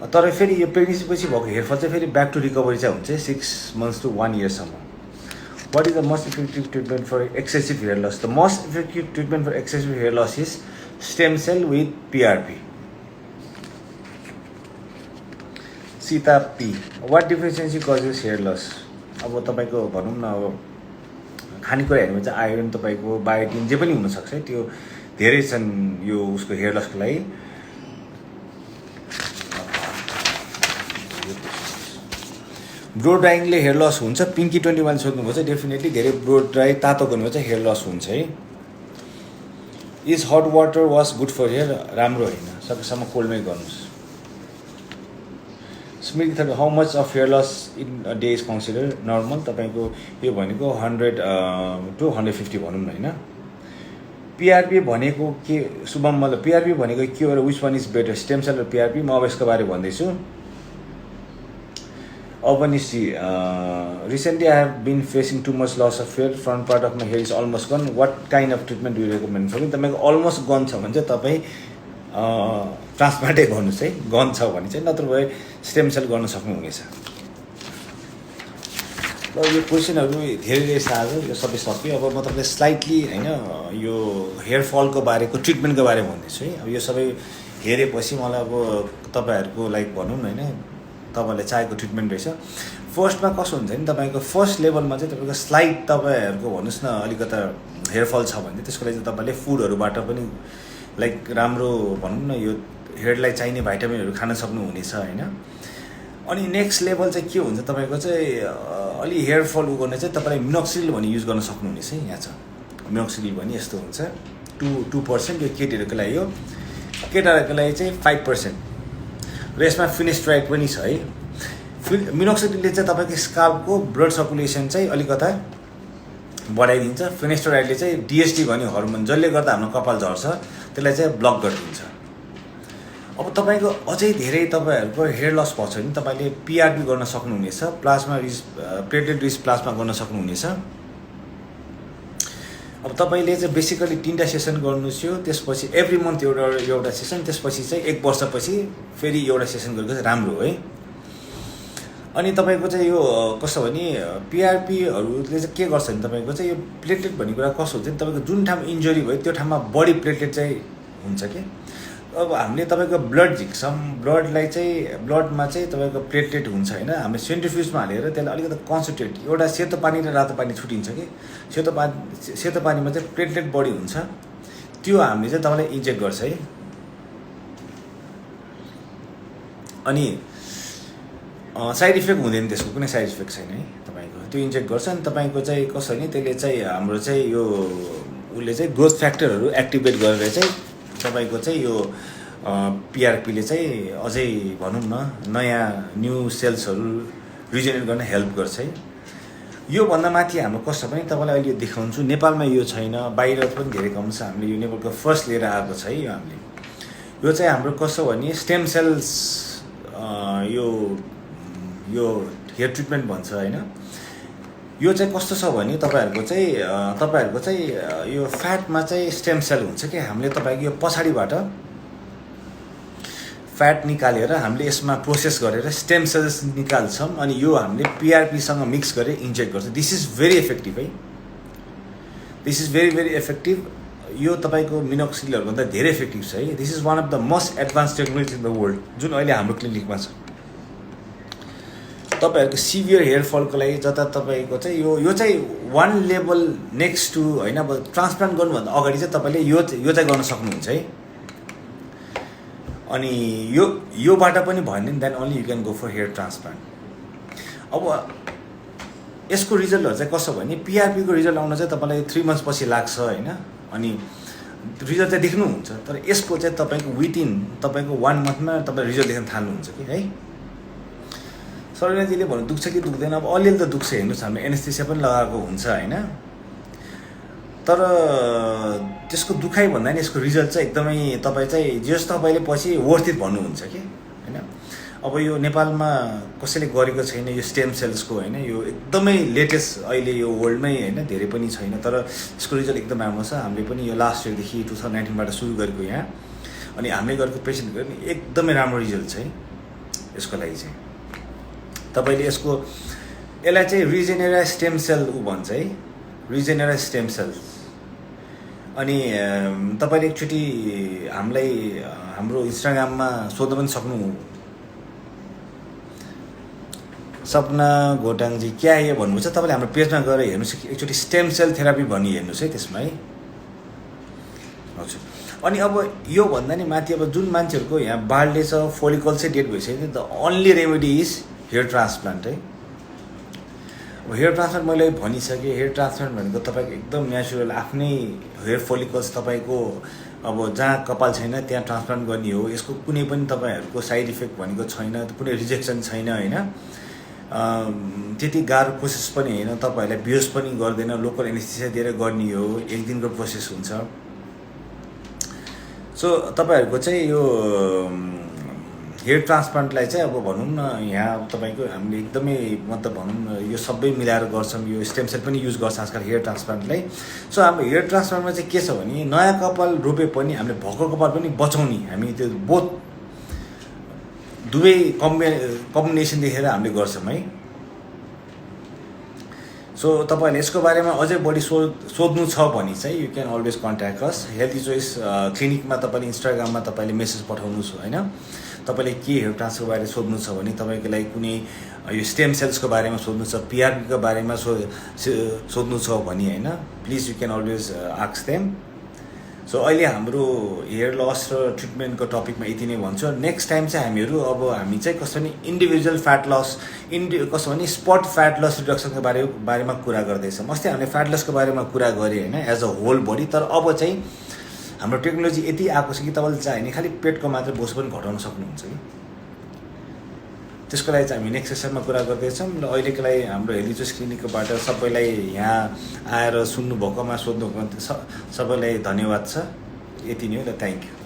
तर फेरि यो प्रेग्नेन्सी पछि भएको हेयर फल चाहिँ फेरि ब्याक टु रिकभरी चाहिँ हुन्छ 6 months to 1 yearसम्म। What is the most effective treatment for excessive hair loss? The most effective treatment for excessive hair loss is stem cell with PRP। Sita P, what deficiency causes hair loss? अब तपाईँको भनौँ न, अब खानेकुरा हेर्नु चाहिँ iron, तपाईँको बायोटिन जे पनि हुनसक्छ है, त्यो धेरै छन् यो उसको हेयर लसको लागि। ब्रो ड्राइङले हेयर लस हुन्छ? पिङ्की 21 सोध्नुभयो चाहिँ डेफिनेटली धेरै ब्रो ड्राई तातो गर्नुभयो चाहिँ हेयर लस हुन्छ है। Is hot water wash good for hair? राम्रो होइन, सकेसम्म कोल्डमै गर्नुहोस्। Smriti third, how much of hair loss in a day is consider normal? तपाईँको यो भनेको 100 to 150 भनौँ न होइन। PRP भनेको के शुभम? मतलब PRP भनेको के हो र which one is better, stem cell र PRP? म अब यसको बारे भन्दैछु। Avanishi, recently I have been facing too much loss of hair, front part of my hair is almost gone, what kind of treatment do recommend for me? तपाईँको almost gone छ भने चाहिँ तपाईँ ट्रान्सप्लान्टै गर्नुहोस् है, गन छ भने चाहिँ, नत्र भए स्टेम सेल गर्न सक्नुहुनेछ। र यो क्वेसनहरू धेरै आज यो सबै सक्यो। अब म तपाईँलाई स्लाइटली होइन यो हेयर फलको बारेको ट्रिटमेन्टको बारे भन्दैछु है। अब यो सबै हेरेपछि मलाई अब तपाईँहरूको लाइक भनौँ न होइन, तपाईँलाई चाहेको ट्रिटमेन्ट रहेछ। फर्स्टमा कसो हुन्छ नि, तपाईँको फर्स्ट लेभलमा चाहिँ तपाईँको स्लाइट तपाईँहरूको भन्नुहोस् न अलिकता हेयर फल छ भने त्यसको लागि चाहिँ तपाईँले फुडहरूबाट पनि लाइक राम्रो भनौँ न यो हेयरलाई चाहिने भाइटामिनहरू खान सक्नुहुनेछ होइन। अनि नेक्स्ट लेभल चाहिँ के हुन्छ तपाईँको चाहिँ अलि हेयर फल उगाउने चाहिँ तपाईँले मिनोक्सिडिल भन्ने युज गर्न सक्नुहुनेछ है। यहाँ छ मिनोक्सिडिल भन्ने यस्तो हुन्छ 2% यो केटीहरूको लागि हो, केटाहरूको लागि चाहिँ 5%। र यसमा फिनेस्ट्राइड पनि छ है। मिनोक्सिडिलले चाहिँ तपाईँको स्काल्पको ब्लड सर्कुलेसन चाहिँ अलिकता बढाइदिन्छ। फिनेस्टोराइडले चाहिँ डिएसटी भन्ने हर्मोन जसले गर्दा हाम्रो कपाल झर्छ त्यसलाई चाहिँ ब्लक गरिदिन्छ। अब तपाईँको अझै धेरै तपाईँहरूको हेयर लस भएको छ भने तपाईँले पिआरपी गर्न सक्नुहुनेछ, plasma rich platelet rich plasma गर्न सक्नुहुनेछ। अब तपाईँले चाहिँ बेसिकली 3टा सेसन गर्नुहोस् यो, त्यसपछि एभ्री मन्थ एउटा सेसन, त्यसपछि चाहिँ 1 वर्षपछि फेरि एउटा सेसन गरेको चाहिँ राम्रो हो है। अनि तपाईँको चाहिँ यो कस्तो भने पिआरपीहरूले चाहिँ के गर्छ भने तपाईँको चाहिँ यो प्लेटलेट भन्ने कुरा कस्तो हुन्छ नि, तपाईँको जुन ठाउँमा इन्जुरी भयो त्यो ठाउँमा बढी प्लेटलेट चाहिँ हुन्छ कि। अब हामीले तपाईँको ब्लड झिक्छौँ, ब्लडलाई चाहिँ ब्लडमा चाहिँ तपाईँको प्लेटलेट हुन्छ होइन, हामीले सेन्ट्रिफ्युजमा हालेर त्यसलाई अलिकति कन्सन्ट्रेट, एउटा सेतो पानी र रातो पानी छुटिन्छ कि, सेतो पानीमा चाहिँ प्लेटलेट बढी हुन्छ, त्यो हामीले चाहिँ तपाईँलाई इन्जेक्ट गर्छ है। अनि साइड इफेक्ट हुँदैन, त्यसको कुनै साइड इफेक्ट छैन है तपाईँको, त्यो इन्जेक्ट गर्छ। अनि तपाईँको चाहिँ कसो भने त्यसले चाहिँ हाम्रो चाहिँ यो उसले चाहिँ ग्रोथ फ्याक्टरहरू एक्टिभेट गरेर चाहिँ तपाईँको चाहिँ यो पिआरपीले चाहिँ अझै भनौँ न नयाँ न्यू सेल्सहरू रिजेनेरेट गर्न हेल्प गर्छ है। योभन्दा माथि हाम्रो कस्तो पनि तपाईँलाई अहिले देखाउँछु, नेपालमा यो छैन, बाहिर पनि धेरै कम छ। हामीले यो नेपालको फर्स्ट लिएर आएको छ है यो हामीले। यो चाहिँ हाम्रो कस्तो भने स्टेम सेल्स यो हेयर ट्रिटमेन्ट भन्छ होइन। यो चाहिँ कस्तो छ भने तपाईँहरूको चाहिँ यो फ्याटमा चाहिँ स्टेम सेल हुन्छ कि, हामीले तपाईँको यो पछाडिबाट फ्याट निकालेर हामीले यसमा प्रोसेस गरेर स्टेम सेल्स निकाल्छौँ, अनि यो हामीले पिआरपीसँग मिक्स गरेर इन्जेक्ट गर्छ। दिस इज भेरी इफेक्टिभ है, दिस इज भेरी इफेक्टिभ। यो तपाईँको मिनोक्सिडिलहरूभन्दा धेरै इफेक्टिभ छ है। This is one of the most advance technology in the world जुन अहिले हाम्रो क्लिनिकमा छ। तपाईँहरूको सिभियर हेयर फलको लागि जता तपाईँको चाहिँ यो चाहिँ 1 लेभल नेक्स्ट टु होइन, अब ट्रान्सप्लान्ट गर्नुभन्दा अगाडि चाहिँ तपाईँले यो चाहिँ गर्न सक्नुहुन्छ है। अनि योबाट पनि भयो भने then only you can go for hair transplant. अब यसको रिजल्टहरू चाहिँ कसो भने पिआरपीको रिजल्ट आउन चाहिँ तपाईँलाई 3 months पछि लाग्छ होइन, अनि रिजल्ट चाहिँ देख्नुहुन्छ। तर यसको चाहिँ तपाईँको विदिन तपाईँको 1 monthमा तपाईँ रिजल्ट देख्न थाल्नुहुन्छ कि है। सरिनाजीले भन्नु दुख्छ कि दुख्दैन, अब अलिअलि त दुख्छ, हेर्नुहोस् हाम्रो एनेस्थेसिया पनि लगाएको हुन्छ होइन, तर त्यसको दुखाइ भन्दा नि यसको रिजल्ट चाहिँ एकदमै तपाईँ चाहिँ जस तपाईँले पछि वर्थ इट भन्नुहुन्छ कि होइन। अब यो नेपालमा कसैले गरेको छैन यो स्टेम सेल्सको होइन, यो एकदमै लेटेस्ट अहिले यो वर्ल्डमै होइन, धेरै पनि छैन, तर यसको रिजल्ट एकदम राम्रो छ। हामीले पनि यो लास्ट इयरदेखि 2019बाट सुरु गरेको यहाँ, अनि हामीले गरेको पेसेन्टको पनि एकदमै राम्रो रिजल्ट छ है यसको लागि चाहिँ। तपाईँले यसलाई चाहिँ रिजेनेरा स्टेम सेल भन्छ है, रिजेनेरा स्टेम सेल। अनि तपाईँले एकचोटि हामीलाई हाम्रो इन्स्टाग्राममा सोध्न पनि सक्नु, सपना घोटाङजी क्या है भन्नुहुन्छ, तपाईँले हाम्रो पेजमा गएर हेर्नुहोस् एकचोटि स्टेम सेल थेरापी भनी हेर्नुहोस् है त्यसमा है। हजुर, अनि अब यो भन्दा नि माथि अब जुन मान्छेहरूको यहाँ बाल्डे छ, फोलिकल चाहिँ डेड भइसक्यो, the only remedy is hair transplant है। अब हेयर ट्रान्सप्लान्ट मैले भनिसकेँ, हेयर ट्रान्सप्लान्ट भनेको तपाईँको एकदम नेचुरल आफ्नै हेयर फोलिकल्स तपाईँको अब जहाँ कपाल छैन त्यहाँ ट्रान्सप्लान्ट गर्ने हो। यसको कुनै पनि तपाईँहरूको साइड इफेक्ट भनेको छैन, कुनै रिजेक्सन छैन होइन, त्यति गाह्रो प्रोसेस पनि होइन, तपाईँहरूलाई बेहोस पनि गर्दैन, लोकल एनेस्थेसिया दिएर गर्ने हो, 1 दिनको प्रोसेस हुन्छ। सो तपाईँहरूको चाहिँ यो हेयर ट्रान्सप्लान्टलाई चाहिँ अब भनौँ न यहाँ तपाईँको हामीले एकदमै मतलब भनौँ न यो सबै मिलाएर गर्छौँ, यो स्टेम सेल पनि युज गर्छ आजकल हेयर ट्रान्सप्लान्टलाई। सो हाम्रो हेयर ट्रान्सप्लान्टमा चाहिँ के छ भने नयाँ कपाल रोपे पनि हामीले भएको कपाल पनि बचाउने, हामी त्यो बोथ दुवै कम्बिनेसन देखेर हामीले गर्छौँ है। सो तपाईँहरूले यसको बारेमा अझै बढी सोध्नु छ भने चाहिँ you can always contact us healthy choice क्लिनिकमा। तपाईँले इन्स्टाग्राममा तपाईँले मेसेज पठाउनुहोस् होइन, तपाईँले के हेयर ट्रान्सको बारेमा सोध्नु छ भने, तपाईँको लागि कुनै यो स्टेम सेल्सको बारेमा सोध्नु छ, पिआरपीको बारेमा सोध्नु छ भने होइन, please you can always ask them. So अहिले हाम्रो हेयर लस र ट्रिटमेन्टको टपिकमा यति नै भन्छु। नेक्स्ट टाइम चाहिँ हामी चाहिँ कस्तो भने इन्डिभिजुअल फ्याट लस कस्तो भने स्पट फ्याट लस रिडक्सनको बारेमा कुरा गर्दैछौँ। अस्ति हामीले फ्याट लसको बारेमा कुरा गरेँ होइन, एज अ होल बडी। तर अब चाहिँ हाम्रो टेक्नोलोजी यति आएको छ कि तपाईँले चाह्यो भने खालि पेटको मात्र बोझ पनि घटाउन सक्नुहुन्छ कि त्यसको लागि चाहिँ हामी नेक्स्ट सेसनमा कुरा गर्दैछौँ र अहिलेको लागि हाम्रो हेलिचोस क्लिनिकबाट सबैलाई यहाँ आएर सुन्नुभएकोमा सोध्नुभएको सबैलाई धन्यवाद छ। यति नै हो र थ्याङ्क यू।